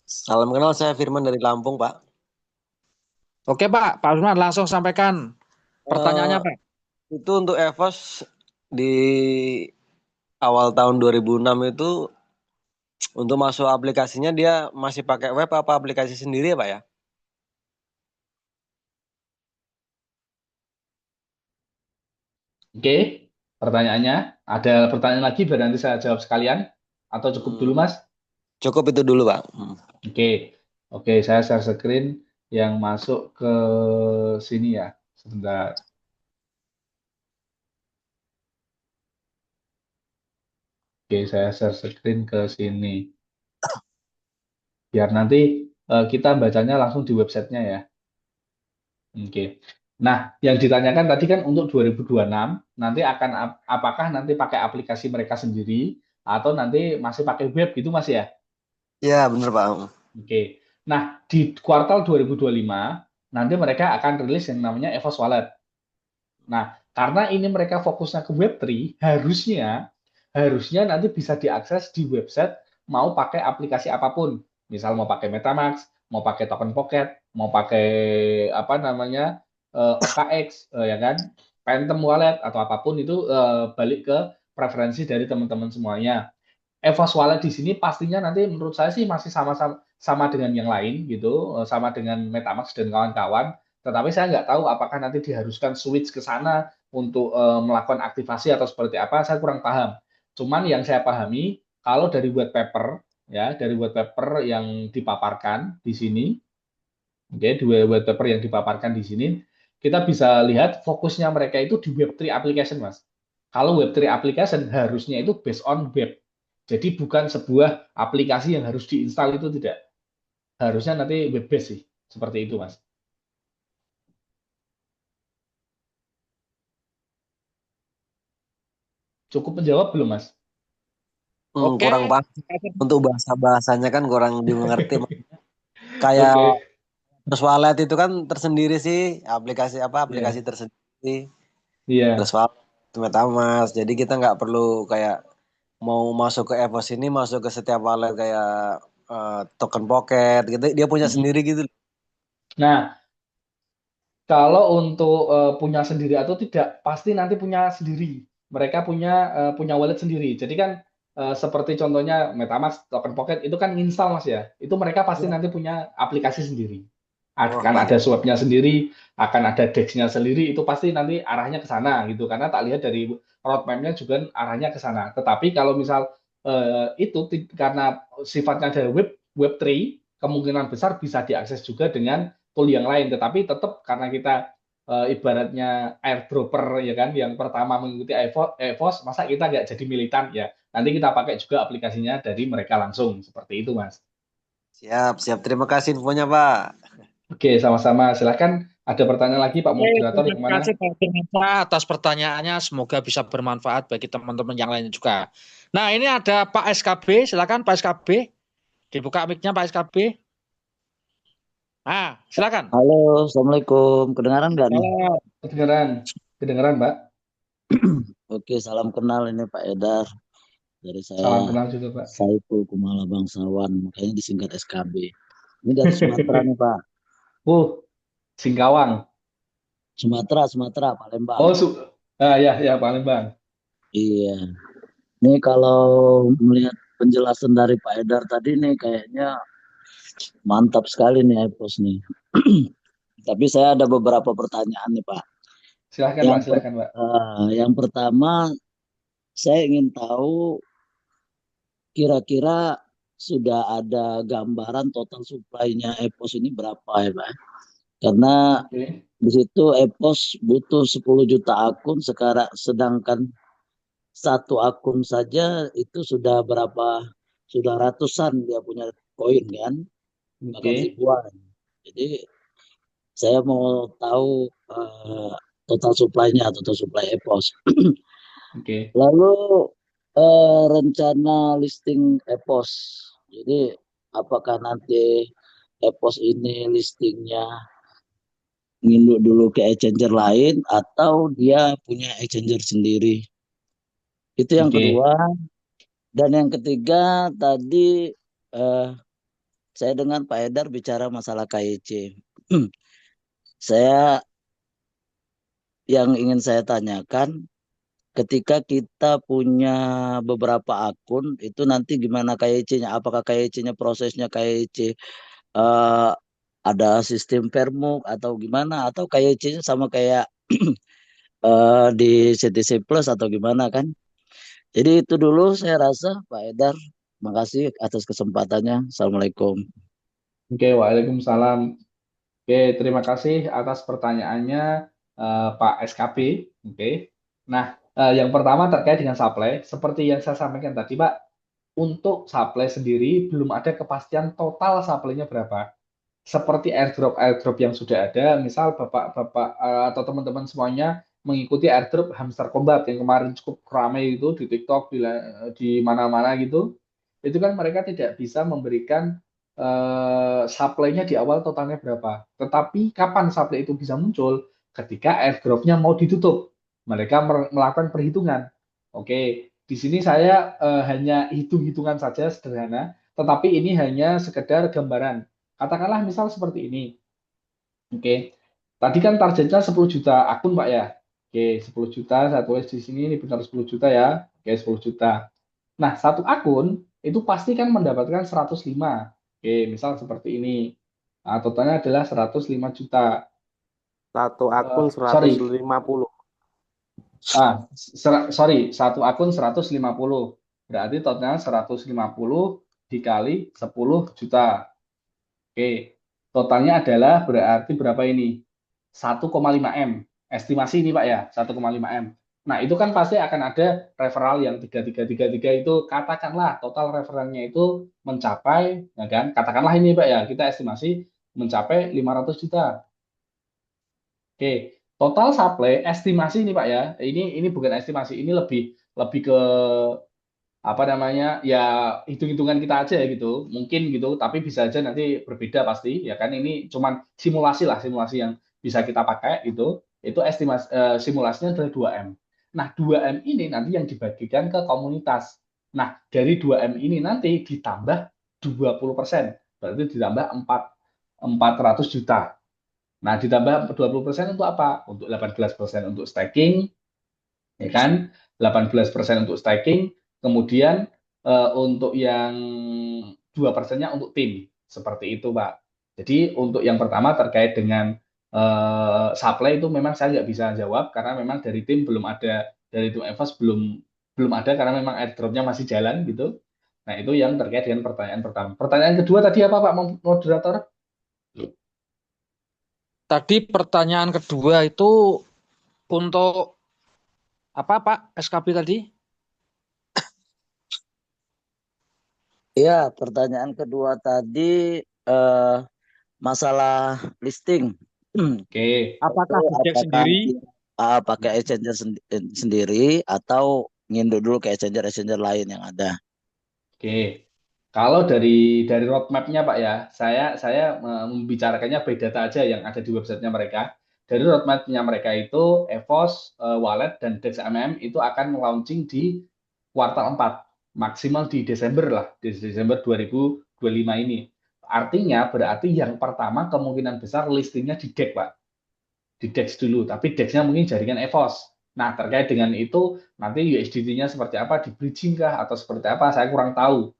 Salam kenal, saya Firman dari Lampung, Pak. Oke Pak Firman langsung sampaikan pertanyaannya Eh, Pak. itu untuk EVOS di awal tahun 2006 itu untuk masuk aplikasinya dia masih pakai web apa aplikasi sendiri ya, Pak ya? Oke, pertanyaannya ada pertanyaan lagi biar nanti saya jawab sekalian atau cukup dulu Hmm, Mas? cukup itu dulu, Pak. Oke, oke saya share screen yang masuk ke sini ya. Sebentar. Oke, saya share screen ke sini. Biar nanti kita bacanya langsung di websitenya ya. Oke. Nah, yang ditanyakan tadi kan untuk 2026, nanti akan apakah nanti pakai aplikasi mereka sendiri atau nanti masih pakai web gitu Mas ya? Ya, bener, Pak. Oke. Nah, di kuartal 2025 nanti mereka akan rilis yang namanya EVOS Wallet. Nah, karena ini mereka fokusnya ke Web3, harusnya nanti bisa diakses di website mau pakai aplikasi apapun. Misal mau pakai MetaMask, mau pakai token Pocket, mau pakai apa namanya OKX, ya kan, Phantom Wallet atau apapun itu balik ke preferensi dari teman-teman semuanya. EVOS Wallet di sini pastinya nanti menurut saya sih masih sama dengan yang lain gitu, sama dengan MetaMask dan kawan-kawan. Tetapi saya nggak tahu apakah nanti diharuskan switch ke sana untuk melakukan aktivasi atau seperti apa, saya kurang paham. Cuman yang saya pahami, kalau dari white paper, ya dari white paper yang dipaparkan di sini, oke, dua white paper yang dipaparkan di sini, kita bisa lihat fokusnya mereka itu di Web3 application, Mas. Kalau Web3 application harusnya itu based on web. Jadi bukan sebuah aplikasi yang harus diinstal, itu tidak. Harusnya nanti web based sih. Seperti itu, Mas. Cukup menjawab belum, Mas? Oke, Kurang paham untuk bahasa-bahasanya kan kurang dimengerti. Kayak Oke. Trust Wallet itu kan tersendiri sih, aplikasi Iya. tersendiri. Iya. Trust Wallet, MetaMask. Jadi kita nggak perlu kayak mau masuk ke EVOS ini masuk ke setiap wallet kayak token pocket gitu. Dia punya Mm-mm. sendiri gitu. Nah, kalau untuk punya sendiri atau tidak, pasti nanti punya sendiri. Mereka punya wallet sendiri. Jadi kan seperti contohnya MetaMask, Token Pocket itu kan install, Mas ya. Itu mereka pasti nanti punya aplikasi sendiri. Wah, Akan ada mantap. swapnya sendiri, akan ada DEX-nya sendiri. Itu pasti nanti arahnya ke sana gitu. Karena tak lihat dari roadmap-nya juga arahnya ke sana. Tetapi kalau misal karena sifatnya ada Web3, kemungkinan besar bisa diakses juga dengan tool yang lain, tetapi tetap karena kita ibaratnya airdropper ya kan, yang pertama mengikuti EVOS, masa kita nggak jadi militan ya? Nanti kita pakai juga aplikasinya dari mereka langsung, seperti itu, Mas. Siap, siap. Terima kasih infonya, Pak. Oke, sama-sama. Silakan, ada pertanyaan lagi Pak oke, Moderator terima yang mana? kasih Pak Firmansyah atas pertanyaannya. Semoga bisa bermanfaat bagi teman-teman yang lain juga. Nah, ini ada Pak SKB. Silakan Pak SKB. Dibuka mic-nya Pak SKB. Nah, silakan. Halo, Assalamualaikum. Kedengaran nggak nih? Halo. Kedengeran, kedengeran, Pak. Oke, salam kenal ini Pak Edar. Dari Salam saya kenal juga, Pak. Saiful Kumala Bangsawan, makanya disingkat SKB. Ini dari Sumatera nih Pak. Singkawang. Sumatera, Palembang. Oh, ya, Palembang. Iya. Nih kalau melihat penjelasan dari Pak Edar tadi nih kayaknya mantap sekali nih Epos nih. Tapi saya ada beberapa pertanyaan nih Pak. Silakan, Pak. Silakan, Pak. Yang pertama saya ingin tahu kira-kira sudah ada gambaran total supply-nya EPOS ini berapa ya Pak? Karena Oke. di situ EPOS butuh 10 juta akun, sekarang sedangkan satu akun saja itu sudah berapa? Sudah ratusan dia punya koin kan, bahkan Oke. ribuan. Jadi saya mau tahu total supply-nya, total supply EPOS. Oke. Lalu rencana listing EPOS. Jadi apakah nanti EPOS ini listingnya nginduk dulu ke exchanger lain atau dia punya exchanger sendiri? Itu yang Oke. kedua. Dan yang ketiga tadi eh, saya dengar Pak Edar bicara masalah KYC. Saya yang ingin saya tanyakan, ketika kita punya beberapa akun, itu nanti gimana KYC-nya? Apakah KYC-nya prosesnya KYC ada sistem permuk atau gimana? Atau KYC-nya sama kayak di CTC Plus atau gimana kan? Jadi itu dulu saya rasa Pak Edar. Makasih atas kesempatannya. Assalamualaikum. Oke, Waalaikumsalam. Oke, terima kasih atas pertanyaannya Pak SKP. Oke. Nah, yang pertama terkait dengan supply, seperti yang saya sampaikan tadi, Pak, untuk supply sendiri belum ada kepastian total supply-nya berapa. Seperti airdrop yang sudah ada, misal Bapak-bapak atau teman-teman semuanya mengikuti airdrop Hamster Combat yang kemarin cukup ramai itu di TikTok, di mana-mana gitu. Itu kan mereka tidak bisa memberikan supply-nya di awal totalnya berapa. Tetapi kapan supply itu bisa muncul? Ketika airdrop-nya mau ditutup. Mereka melakukan perhitungan. Oke, di sini saya hanya hitung-hitungan saja sederhana, tetapi ini hanya sekedar gambaran. Katakanlah misal seperti ini. Oke, tadi kan targetnya 10 juta akun, Pak ya. Oke, 10 juta, saya tulis di sini, ini benar 10 juta ya. Oke, 10 juta. Nah, satu akun itu pasti kan mendapatkan 105. Oke, misal seperti ini. Nah, totalnya adalah 105 juta. Satu akun Sorry, 150. sorry, satu akun 150. Berarti totalnya 150 dikali 10 juta. Oke, totalnya adalah berarti berapa ini? 1,5 M. Estimasi ini Pak ya, 1,5 M. Nah, itu kan pasti akan ada referral yang 3333 itu, katakanlah total referralnya itu mencapai, ya kan? Katakanlah ini Pak ya, kita estimasi mencapai 500 juta. Oke, total supply estimasi ini Pak ya. Ini bukan estimasi, ini lebih lebih ke apa namanya? Ya hitung-hitungan kita aja ya gitu. Mungkin gitu, tapi bisa aja nanti berbeda pasti ya kan. Ini cuman simulasi lah, simulasi yang bisa kita pakai gitu. Itu estimasi simulasinya adalah 2M. Nah, 2M ini nanti yang dibagikan ke komunitas. Nah, dari 2M ini nanti ditambah 20%. Berarti ditambah 400 juta. Nah, ditambah 20% untuk apa? Untuk 18% untuk staking, ya kan? 18% untuk staking, kemudian untuk yang 2%-nya untuk tim. Seperti itu, Pak. Jadi untuk yang pertama terkait dengan supply itu memang saya nggak bisa jawab karena memang dari tim belum ada, dari tim EVOS belum ada karena memang airdrop-nya masih jalan gitu. Nah, itu yang terkait dengan pertanyaan pertama. Pertanyaan kedua tadi apa, Pak Moderator? Tadi pertanyaan kedua itu untuk apa Pak SKB tadi? Ya, pertanyaan kedua tadi masalah listing. Oke. Apakah Itu Gojek apakah sendiri? pakai exchanger sendiri atau nginduk dulu ke exchanger lain yang ada? Oke, kalau dari roadmap-nya Pak ya, saya membicarakannya by data aja yang ada di websitenya mereka. Dari roadmap-nya mereka itu EVOS, Wallet, dan DEX MM itu akan launching di kuartal 4, maksimal di Desember lah, di Desember 2025 ini. Artinya berarti yang pertama kemungkinan besar listingnya di DEX Pak, di DEX dulu, tapi DEX-nya mungkin jaringan EVOS. Nah, terkait dengan itu, nanti USDT-nya seperti apa, di bridging kah, atau seperti apa, saya kurang tahu.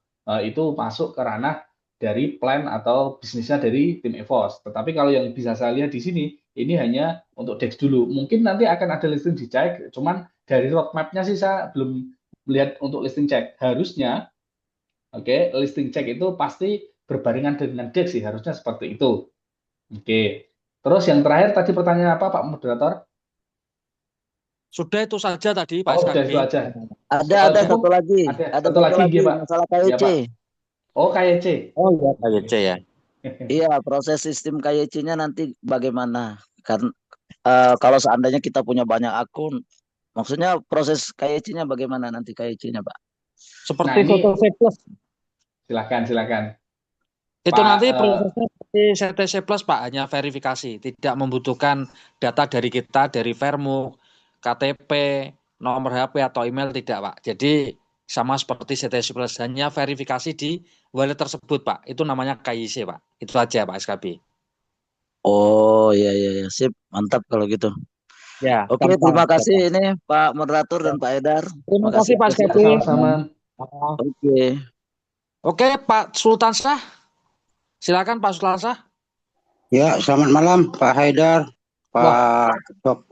Itu masuk ke ranah dari plan atau bisnisnya dari tim EVOS. Tetapi kalau yang bisa saya lihat di sini, ini hanya untuk DEX dulu. Mungkin nanti akan ada listing dicek, cuman dari roadmap-nya sih saya belum melihat untuk listing cek. Harusnya, oke, listing cek itu pasti berbarengan dengan DEX sih, harusnya seperti itu. Oke. Terus yang terakhir tadi pertanyaan apa Pak Moderator? Sudah itu saja tadi Pak Oh, udah SKB. itu aja. Ada Cukup? satu lagi. Ada Ada satu satu lagi lagi nggih, Pak? masalah Ya, KYC. Pak. Oh, KYC. Oh iya, Oke. KYC ya. Iya, proses sistem KYC-nya nanti bagaimana? Karena kalau seandainya kita punya banyak akun, maksudnya proses KYC-nya bagaimana nanti KYC-nya, Pak? Nah, Seperti ini CTC Plus. silakan. Itu Pak, nanti prosesnya seperti CTC Plus Pak, hanya verifikasi, tidak membutuhkan data dari kita, dari Vermo, KTP, nomor HP atau email tidak Pak. Jadi sama seperti CTC Plus, hanya verifikasi di wallet tersebut Pak. Itu namanya KYC Pak. Itu aja Pak SKB. Oh, iya, sip, mantap kalau gitu. Ya, Oke, gampang. terima kasih ini Pak Moderator dan Pak Edar. Terima kasih Pak atas SKB. sama-sama. Oke. Oke, Pak Sultan Syah. Silakan Pak Sultan Syah. Ya, selamat malam Pak Haidar, Wah,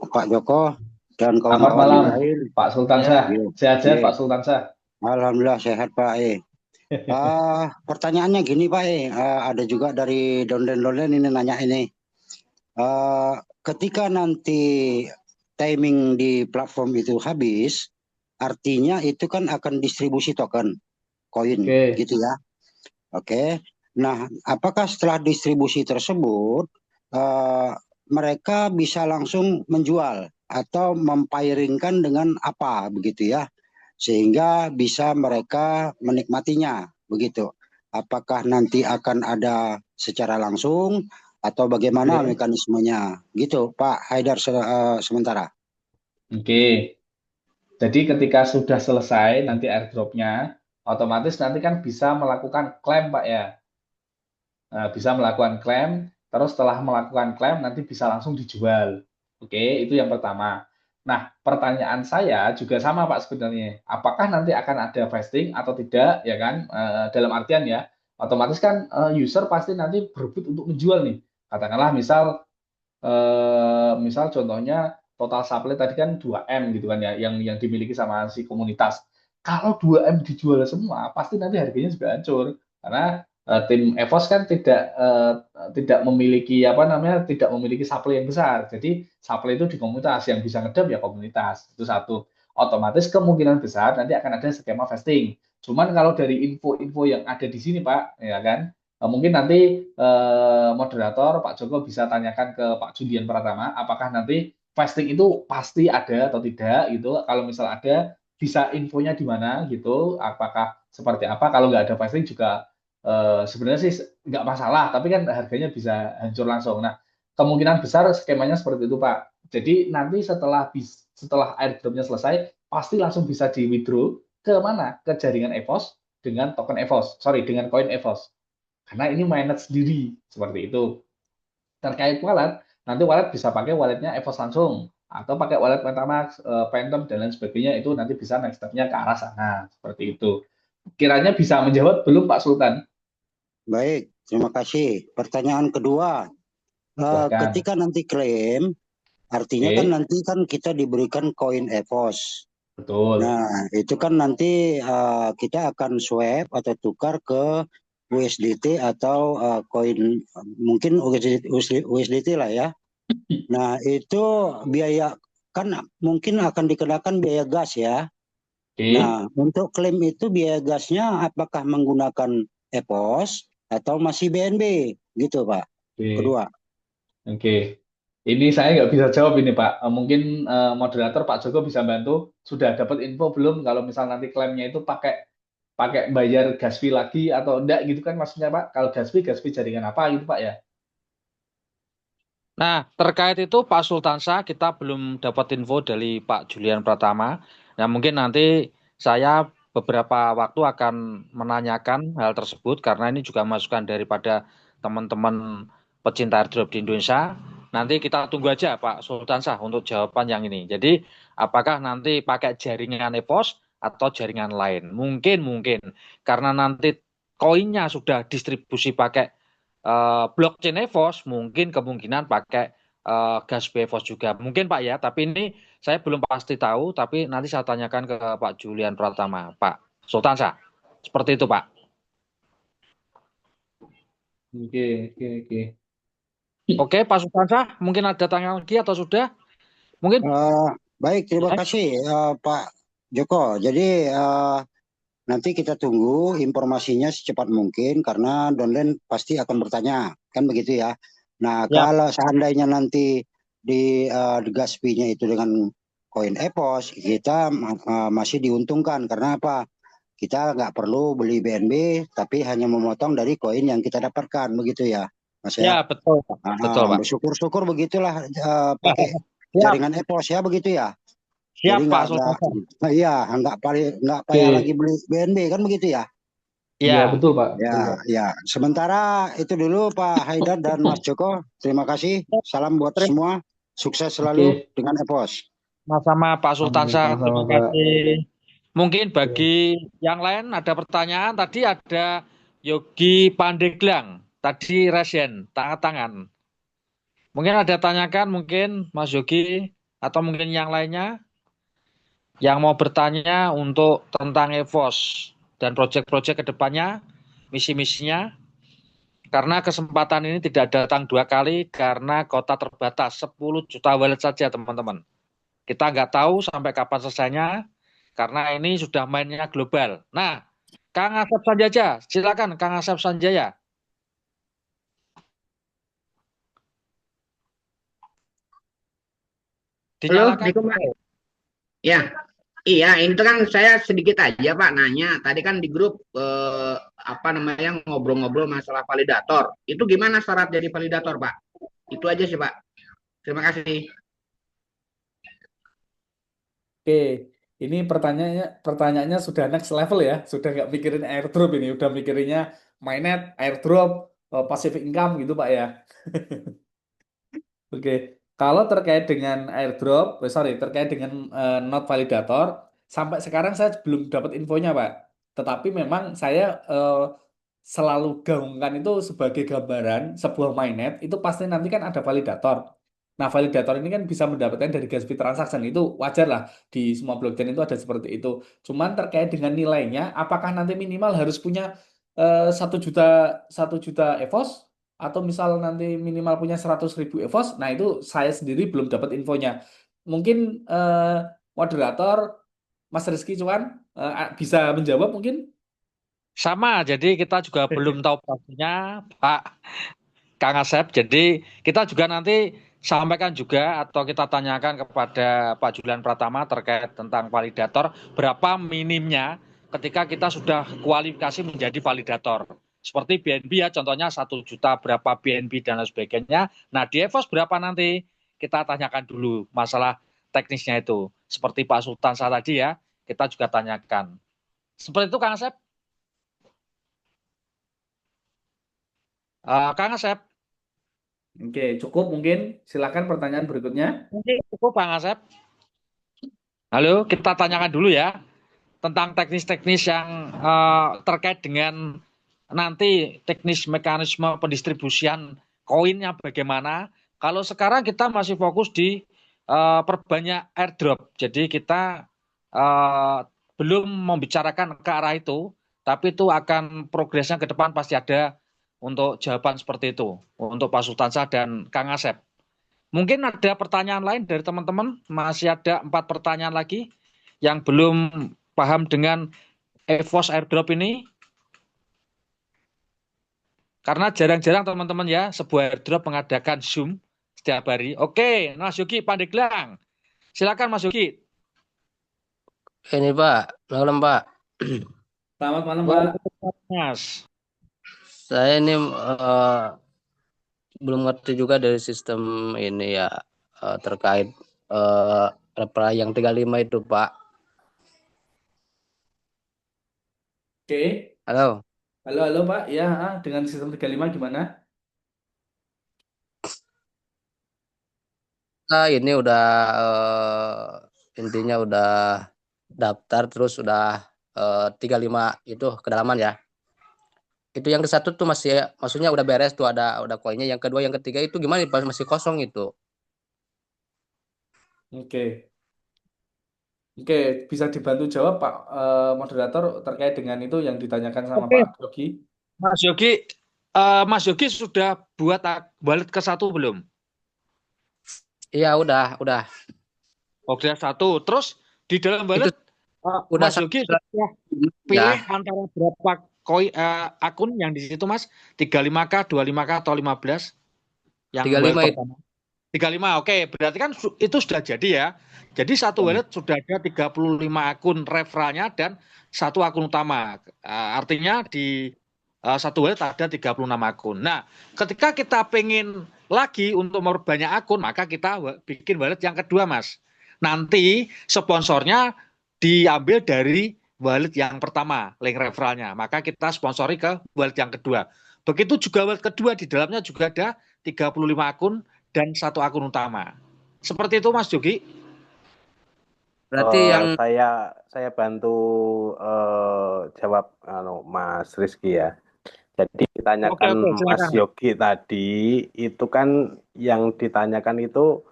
Pak Joko, dan selamat kawan-kawan malam yang lain. Pak Sultan Ya. Syah. Iya, Sehat-sehat iya. Pak Sultan Syah. Alhamdulillah sehat Pak. Pertanyaannya gini Pak. Ada juga dari donden-donden ini nanya ini. Ketika nanti timing di platform itu habis, artinya itu kan akan distribusi token, koin, Oke. gitu ya. Oke. Nah, apakah setelah distribusi tersebut mereka bisa langsung menjual atau mempairingkan dengan apa begitu ya, sehingga bisa mereka menikmatinya begitu. Apakah nanti akan ada secara langsung atau bagaimana Oke. mekanismenya gitu Pak Haidar sementara. Oke. Jadi ketika sudah selesai nanti airdrop-nya, otomatis nanti kan bisa melakukan klaim Pak ya. Bisa melakukan klaim, terus setelah melakukan klaim nanti bisa langsung dijual. Oke, itu yang pertama. Nah, pertanyaan saya juga sama Pak sebenarnya. Apakah nanti akan ada vesting atau tidak, ya kan? Dalam artian ya, otomatis kan user pasti nanti berebut untuk menjual nih. Katakanlah misal contohnya total supply tadi kan 2M gitu kan ya, yang dimiliki sama si komunitas. Kalau 2M dijual semua, pasti nanti harganya juga hancur. Karena tim EVOS kan tidak memiliki apa namanya, tidak memiliki supply yang besar. Jadi supply itu di komunitas, yang bisa ngedap ya komunitas. Itu satu. Otomatis kemungkinan besar nanti akan ada skema vesting. Cuman kalau dari info-info yang ada di sini Pak, ya kan, mungkin nanti moderator Pak Joko bisa tanyakan ke Pak Julian Pratama, apakah nanti vesting itu pasti ada atau tidak gitu. Kalau misal ada, bisa infonya di mana gitu, apakah seperti apa. Kalau nggak ada vesting juga sebenarnya sih nggak masalah, tapi kan harganya bisa hancur langsung. Nah, kemungkinan besar skemanya seperti itu, Pak. Jadi nanti setelah airdropnya selesai, pasti langsung bisa di withdraw ke mana? Ke jaringan EVOS dengan token EVOS, sorry, dengan koin EVOS. Karena ini mainnet sendiri, seperti itu. Terkait wallet, nanti wallet bisa pakai walletnya EVOS langsung, atau pakai wallet MetaMask, Phantom, dan lain sebagainya, itu nanti bisa next step-nya ke arah sana, seperti itu. Kiranya bisa menjawab belum Pak Sultan? Baik, terima kasih. Pertanyaan kedua, Silahkan. ketika nanti klaim, artinya kan Oke, nanti kan kita diberikan koin EVOS. betul. Nah, itu kan nanti kita akan swap atau tukar ke USDT atau koin mungkin USDT lah ya. Nah, itu biaya kan mungkin akan dikenakan biaya gas ya. Oke, Nah, untuk klaim itu biaya gasnya apakah menggunakan EPOS atau masih BNB gitu, Pak? oke, Kedua. oke. Ini saya nggak bisa jawab ini Pak. Mungkin moderator Pak Joko bisa bantu. Sudah dapat info belum kalau misal nanti klaimnya itu pakai pakai bayar gas fee lagi atau enggak gitu kan maksudnya Pak? Kalau gas fee jaringan apa gitu Pak ya? Nah, terkait itu Pak Sultansa, kita belum dapat info dari Pak Julian Pratama. Nah, mungkin nanti saya beberapa waktu akan menanyakan hal tersebut karena ini juga masukan daripada teman-teman pecinta airdrop di Indonesia. Nanti kita tunggu aja Pak Sultansa untuk jawaban yang ini. Jadi, apakah nanti pakai jaringan EVOS atau jaringan lain? Mungkin karena nanti koinnya sudah distribusi pakai blockchain EVOS, mungkin kemungkinan pakai gas EVOS juga. Mungkin Pak ya, tapi ini saya belum pasti tahu, tapi nanti saya tanyakan ke Pak Julian Pratama, Pak Sultansa. Seperti itu Pak. Oke, oke, oke. Oke Pak Sultansa, mungkin ada tanya lagi atau sudah? Mungkin Baik, terima kasih Pak Joko. Jadi nanti kita tunggu informasinya secepat mungkin karena Donlen pasti akan bertanya, kan begitu ya. Nah, ya. kalau seandainya nanti di gas fee-nya itu dengan koin EPOS, kita masih diuntungkan karena apa? Kita nggak perlu beli BNB, tapi hanya memotong dari koin yang kita dapatkan, begitu ya, Mas ya. Ya, betul Pak. Betul Pak. Bersyukur-syukur begitulah pakai Siap, jaringan EPOS ya, begitu ya. siap Jadi Pak Sultansa. iya, nggak payah Oke. lagi beli BNB kan begitu ya. Iya, Ya, betul Pak. Betul, Ya, Pak. ya. Sementara itu dulu Pak Haidar dan Mas Joko. Terima kasih. Salam buat semua. Sukses selalu Oke, dengan EPOS. sama-sama Pak Sultansa. sama-sama Terima Pak. kasih. Mungkin bagi yang lain ada pertanyaan. Tadi ada Yogi Pandeglang. Tadi Resen, tangan. Mungkin ada tanyakan mungkin Mas Yogi atau mungkin yang lainnya yang mau bertanya untuk tentang EVOS dan proyek-proyek ke depannya, misi-misinya. Karena kesempatan ini tidak datang 2 kali karena kota terbatas 10 juta wallet saja teman-teman. Kita nggak tahu sampai kapan selesainya karena ini sudah mainnya global. Nah, Kang Asep Sanjaya, silakan Kang Asep Sanjaya. Halo, Dinyalakan. Assalamualaikum Pak. Ya, iya, ini tuh kan saya sedikit aja Pak nanya. Tadi kan di grup apa namanya ngobrol-ngobrol masalah validator. Itu gimana syarat jadi validator Pak? Itu aja sih Pak. Terima kasih. Oke, ini pertanyaannya sudah next level ya, sudah nggak mikirin airdrop ini, udah mikirinnya mainnet, airdrop, passive income gitu Pak ya. Oke, kalau terkait dengan airdrop, terkait dengan not validator, sampai sekarang saya belum dapat infonya Pak. Tetapi memang saya selalu gaungkan itu sebagai gambaran sebuah mainnet itu pasti nanti kan ada validator. Nah, validator ini kan bisa mendapatkan dari gas fee transaction, itu wajar lah di semua blockchain itu ada seperti itu. Cuman terkait dengan nilainya, apakah nanti minimal harus punya 1 juta EVOS atau misal nanti minimal punya 100.000 EVOS. Nah, itu saya sendiri belum dapat infonya. Mungkin moderator Mas Rizky Cuan bisa menjawab mungkin. Sama, jadi kita juga belum tahu pastinya, Pak Kang Asep. Jadi kita juga nanti sampaikan juga atau kita tanyakan kepada Pak Julian Pratama terkait tentang validator, berapa minimnya ketika kita sudah kualifikasi menjadi validator. Seperti BNB ya, contohnya 1 juta berapa BNB dan lain sebagainya. Nah, di EVOS berapa nanti? Kita tanyakan dulu masalah teknisnya itu. Seperti Pak Sultan saat tadi ya, kita juga tanyakan. Seperti itu Kang Asep. Kang Asep. Oke, cukup mungkin. Silakan pertanyaan berikutnya. Mungkin cukup Kang Asep. Halo, kita tanyakan dulu ya tentang teknis-teknis yang terkait dengan nanti teknis mekanisme pendistribusian koinnya bagaimana. Kalau sekarang kita masih fokus di perbanyak airdrop. Jadi kita belum membicarakan ke arah itu, tapi itu akan progresnya ke depan pasti ada untuk jawaban seperti itu untuk Pak Sultansyah dan Kang Asep. Mungkin ada pertanyaan lain dari teman-teman, masih ada 4 pertanyaan lagi yang belum paham dengan EVOS airdrop ini. Karena jarang-jarang teman-teman ya, sebuah airdrop mengadakan Zoom setiap hari. Oke, Mas Yogi Pandeglang. Silakan Mas Yogi. Ini Pak, malam Pak. Selamat malam, Pak. Mas. Saya ini belum ngerti juga dari sistem ini ya terkait yang 35 itu Pak. Oke. Halo. Halo Pak. Ya, dengan sistem 35 gimana? Nah, ini udah intinya udah daftar terus udah 35 itu kedalaman ya. Itu yang ke satu tuh masih maksudnya udah beres tuh ada koinnya. Yang kedua, yang ketiga itu gimana Pak? Masih kosong itu. Oke. Oke, bisa dibantu jawab Pak moderator terkait dengan itu yang ditanyakan sama Oke, Pak Yogi. Mas Yogi sudah buat wallet ke 1 belum? Iya, udah. Oke, 1. Terus di dalam wallet Udah Mas Yogi sudah pilih antara berapa akun yang di situ Mas? 35K, 25K atau 15? Yang 35 wallet pertama. 35, oke. Berarti kan itu sudah jadi ya. Jadi satu wallet sudah ada 35 akun referralnya dan 1 akun utama. Artinya di satu wallet ada 36 akun. Nah, ketika kita pengen lagi untuk memperbanyak akun, maka kita bikin wallet yang kedua, Mas. Nanti sponsornya diambil dari wallet yang pertama, link referralnya. Maka kita sponsori ke wallet yang kedua. Begitu juga wallet kedua, di dalamnya juga ada 35 akun dan 1 akun utama. Seperti itu Mas Yogi. Berarti yang saya bantu jawab Mas Rizky ya. Jadi ditanyakan Mas Yogi tadi itu kan yang ditanyakan itu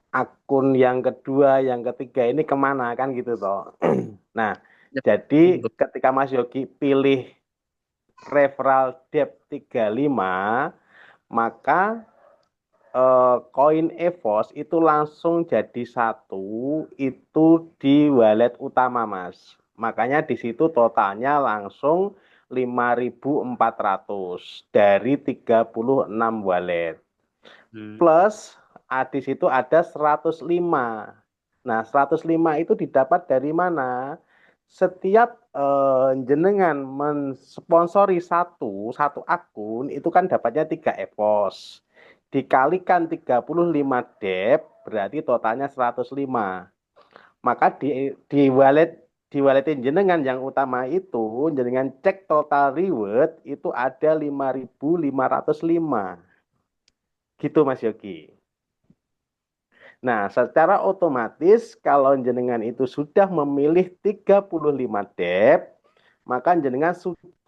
akun yang kedua, yang ketiga ini kemana kan gitu toh. Nah, jadi ketika Mas Yogi pilih referral dep 35, maka koin EVOS itu langsung jadi 1 itu di wallet utama Mas. Makanya di situ totalnya langsung 5.400 dari 36 wallet. Plus di situ ada 105. Nah, 105 itu didapat dari mana? Setiap jenengan mensponsori satu akun itu kan dapatnya 3 EVOS. Dikalikan 35 dep berarti totalnya 105. Maka di wallet jenengan yang utama itu jenengan cek total reward itu ada 5.505. Gitu Mas Yogi. Nah, secara otomatis kalau jenengan itu sudah memilih 35 dep, maka jenengan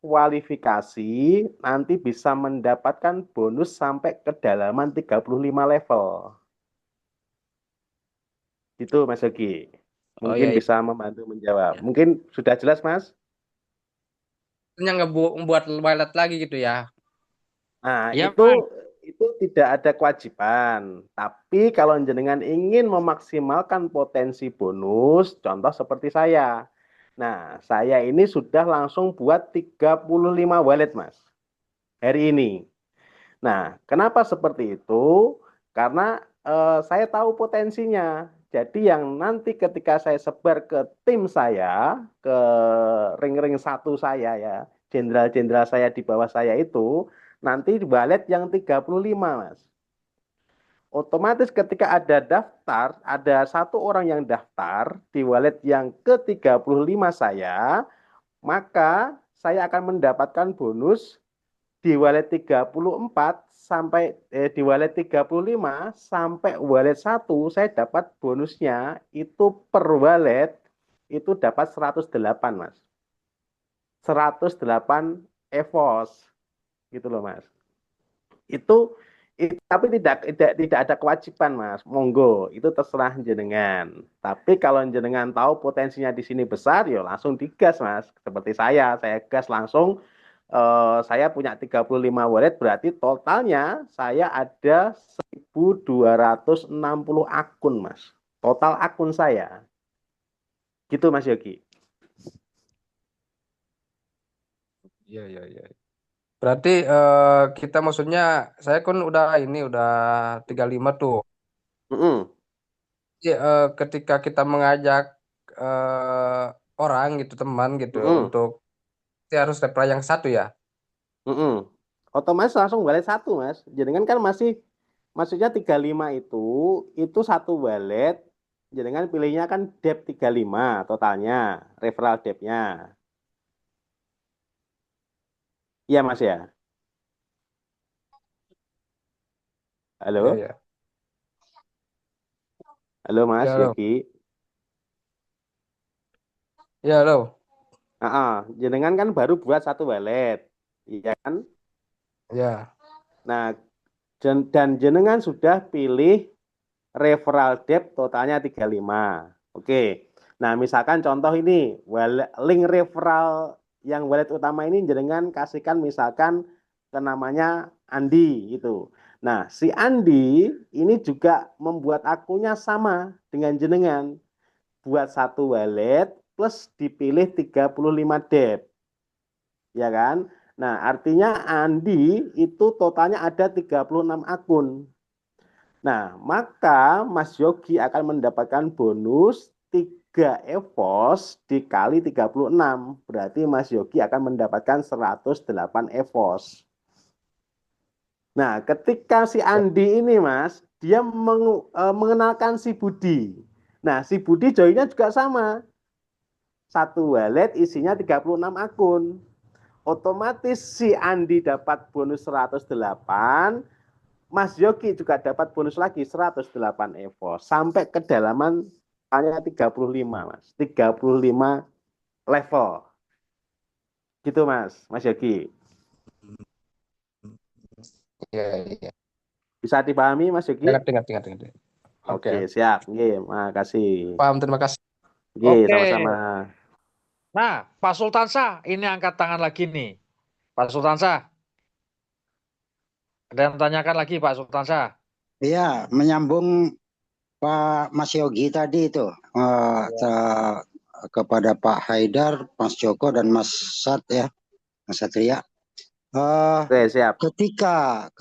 kualifikasi nanti bisa mendapatkan bonus sampai kedalaman 35 level. Itu Mas Yogi. Mungkin bisa membantu menjawab. Mungkin sudah jelas Mas? membuat wallet lagi gitu ya. Nah, Ya, itu tidak ada kewajiban. Tapi kalau jenengan ingin memaksimalkan potensi bonus, contoh seperti saya. Nah, saya ini sudah langsung buat 35 wallet, Mas. Hari ini. Nah, kenapa seperti itu? Karena saya tahu potensinya. Jadi yang nanti ketika saya sebar ke tim saya, ke ring-ring satu saya ya, jenderal-jenderal saya di bawah saya itu, nanti wallet yang 35, Mas. Otomatis ketika ada daftar, ada satu orang yang daftar di wallet yang ke-35 saya, maka saya akan mendapatkan bonus di wallet 34 sampai di wallet 35 sampai wallet 1 saya dapat bonusnya itu per wallet itu dapat 108, Mas. 108 EVOS gitu loh, Mas. Itu tapi tidak ada kewajiban, Mas. Monggo, itu terserah jenengan. Tapi kalau jenengan tahu potensinya di sini besar, ya langsung digas, Mas. Seperti saya gas langsung. Saya punya 35 wallet, berarti totalnya saya ada 1.260 akun, Mas. Total akun saya. Gitu, Mas Yogi. Iya. Berarti kita maksudnya saya kan udah 35 tuh. Jadi, ketika kita mengajak orang gitu, teman gitu untuk harus reply yang satu ya. Otomatis langsung wallet satu, Mas. Jenengan kan maksudnya 35 itu satu wallet. Jenengan pilihnya kan debt 35 totalnya, referral debt-nya. Iya, Mas ya. Halo? Iya. Halo, Mas Ya, halo. Yogi. Ya, halo. Jenengan kan baru buat satu wallet, iya kan? Ya. Nah, dan jenengan sudah pilih referral debt totalnya 35. Oke. Nah, misalkan contoh ini, link referral yang wallet utama ini jenengan kasihkan misalkan ke namanya Andi gitu. Nah, si Andi ini juga membuat akunnya sama dengan jenengan. Buat satu wallet plus dipilih 35 debt. Ya kan? Nah, artinya Andi itu totalnya ada 36 akun. Nah, maka Mas Yogi akan mendapatkan bonus 3 EVOS dikali 36. Berarti Mas Yogi akan mendapatkan 108 EVOS. Nah, ketika si Andi ini, Mas, dia mengenalkan si Budi. Nah, si Budi joinnya juga sama. Satu wallet isinya 36 akun. Otomatis si Andi dapat bonus 108, Mas Yogi juga dapat bonus lagi 108 EVO. Sampai kedalaman hanya 35, Mas. 35 level. Gitu, Mas Yogi. Iya. Bisa dipahami, Mas Yogi? Dengar. Oke, siap. Nggih, makasih. Paham, terima kasih. Nggih, Oke. sama-sama. Nah, Pak Sultansa, ini angkat tangan lagi nih. Pak Sultansa. Ada yang tanyakan lagi, Pak Sultansa? Iya, menyambung Pak Mas Yogi tadi itu kepada Pak Haidar, Mas Joko dan Mas Sat ya, Mas Satria. Oke, siap. Ketika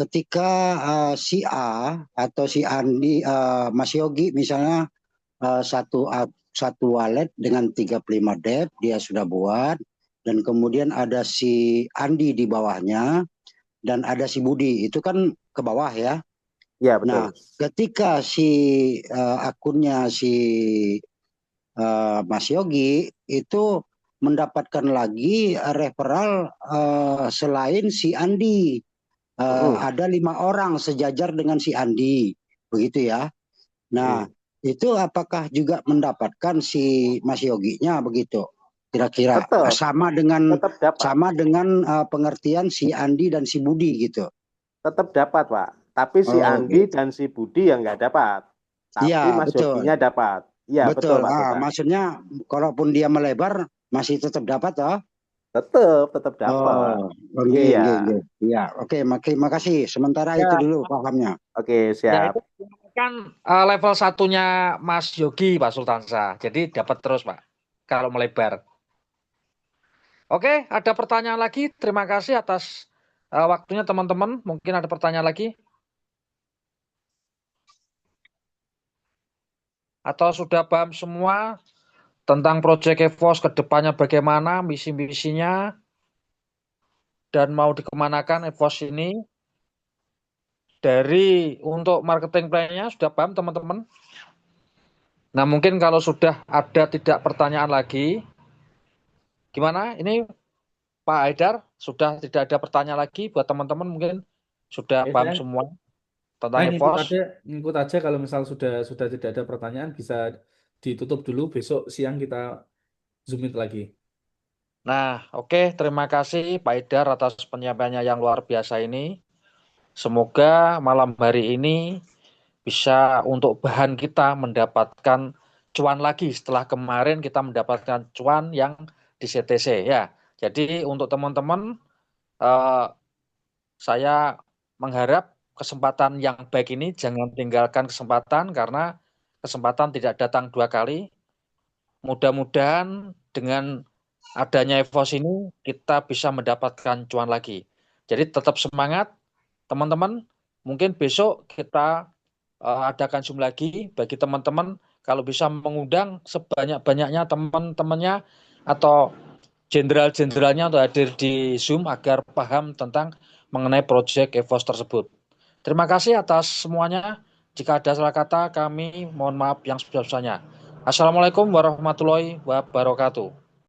si A atau si Andi, Mas Yogi misalnya satu wallet dengan 35 debt dia sudah buat, dan kemudian ada si Andi di bawahnya dan ada si Budi, itu kan ke bawah ya. Ya, betul. Nah, ketika si akunnya si Mas Yogi itu mendapatkan lagi referral selain si Andi, ada 5 orang sejajar dengan si Andi, begitu ya. Nah, itu apakah juga mendapatkan si Mas Yoginya begitu? Kira-kira sama dengan pengertian si Andi dan si Budi gitu. Tetap dapat, Pak. Tapi si Andi dan si Budi yang nggak dapat. Tapi ya, Mas Yoginya dapat. Iya, betul Pak. Maksudnya kalaupun dia melebar masih tetap dapat toh? Tetap dapat. Oh, oke, Iya. iya, oke, makasih. Sementara Ya, itu dulu pahamnya. Oke, ya siap. itu kan level satunya Mas Yogi, Pak Sultansa. Jadi dapat terus, Pak, kalau melebar. Oke, ada pertanyaan lagi. Terima kasih atas waktunya teman-teman. Mungkin ada pertanyaan lagi? Atau sudah paham semua tentang proyek EVOS ke depannya bagaimana, misi-misinya, dan mau dikemanakan EVOS ini? Dari untuk marketing plan-nya sudah paham teman-teman? Nah, mungkin kalau sudah ada tidak pertanyaan lagi, gimana? Ini Pak Haidar, sudah tidak ada pertanyaan lagi buat teman-teman, mungkin sudah Oke, paham saya semua tentang ngikut EVOS. aja kalau misal sudah tidak ada pertanyaan bisa ditutup dulu, besok siang kita zoom in lagi. Nah, oke, terima kasih Pak Haidar atas penyampaiannya yang luar biasa ini. Semoga malam hari ini bisa untuk bahan kita mendapatkan cuan lagi setelah kemarin kita mendapatkan cuan yang di CTC ya. Jadi untuk teman-teman saya mengharap kesempatan yang baik ini jangan tinggalkan kesempatan karena kesempatan tidak datang dua kali. Mudah-mudahan dengan adanya EVOS ini kita bisa mendapatkan cuan lagi. Jadi tetap semangat teman-teman. Mungkin besok kita adakan Zoom lagi bagi teman-teman kalau bisa mengundang sebanyak-banyaknya teman-temannya atau jenderal-jenderalnya untuk hadir di Zoom agar paham tentang mengenai proyek EVOS tersebut. Terima kasih atas semuanya. Jika ada salah kata, kami mohon maaf yang sebesar-besarnya. Assalamualaikum warahmatullahi wabarakatuh.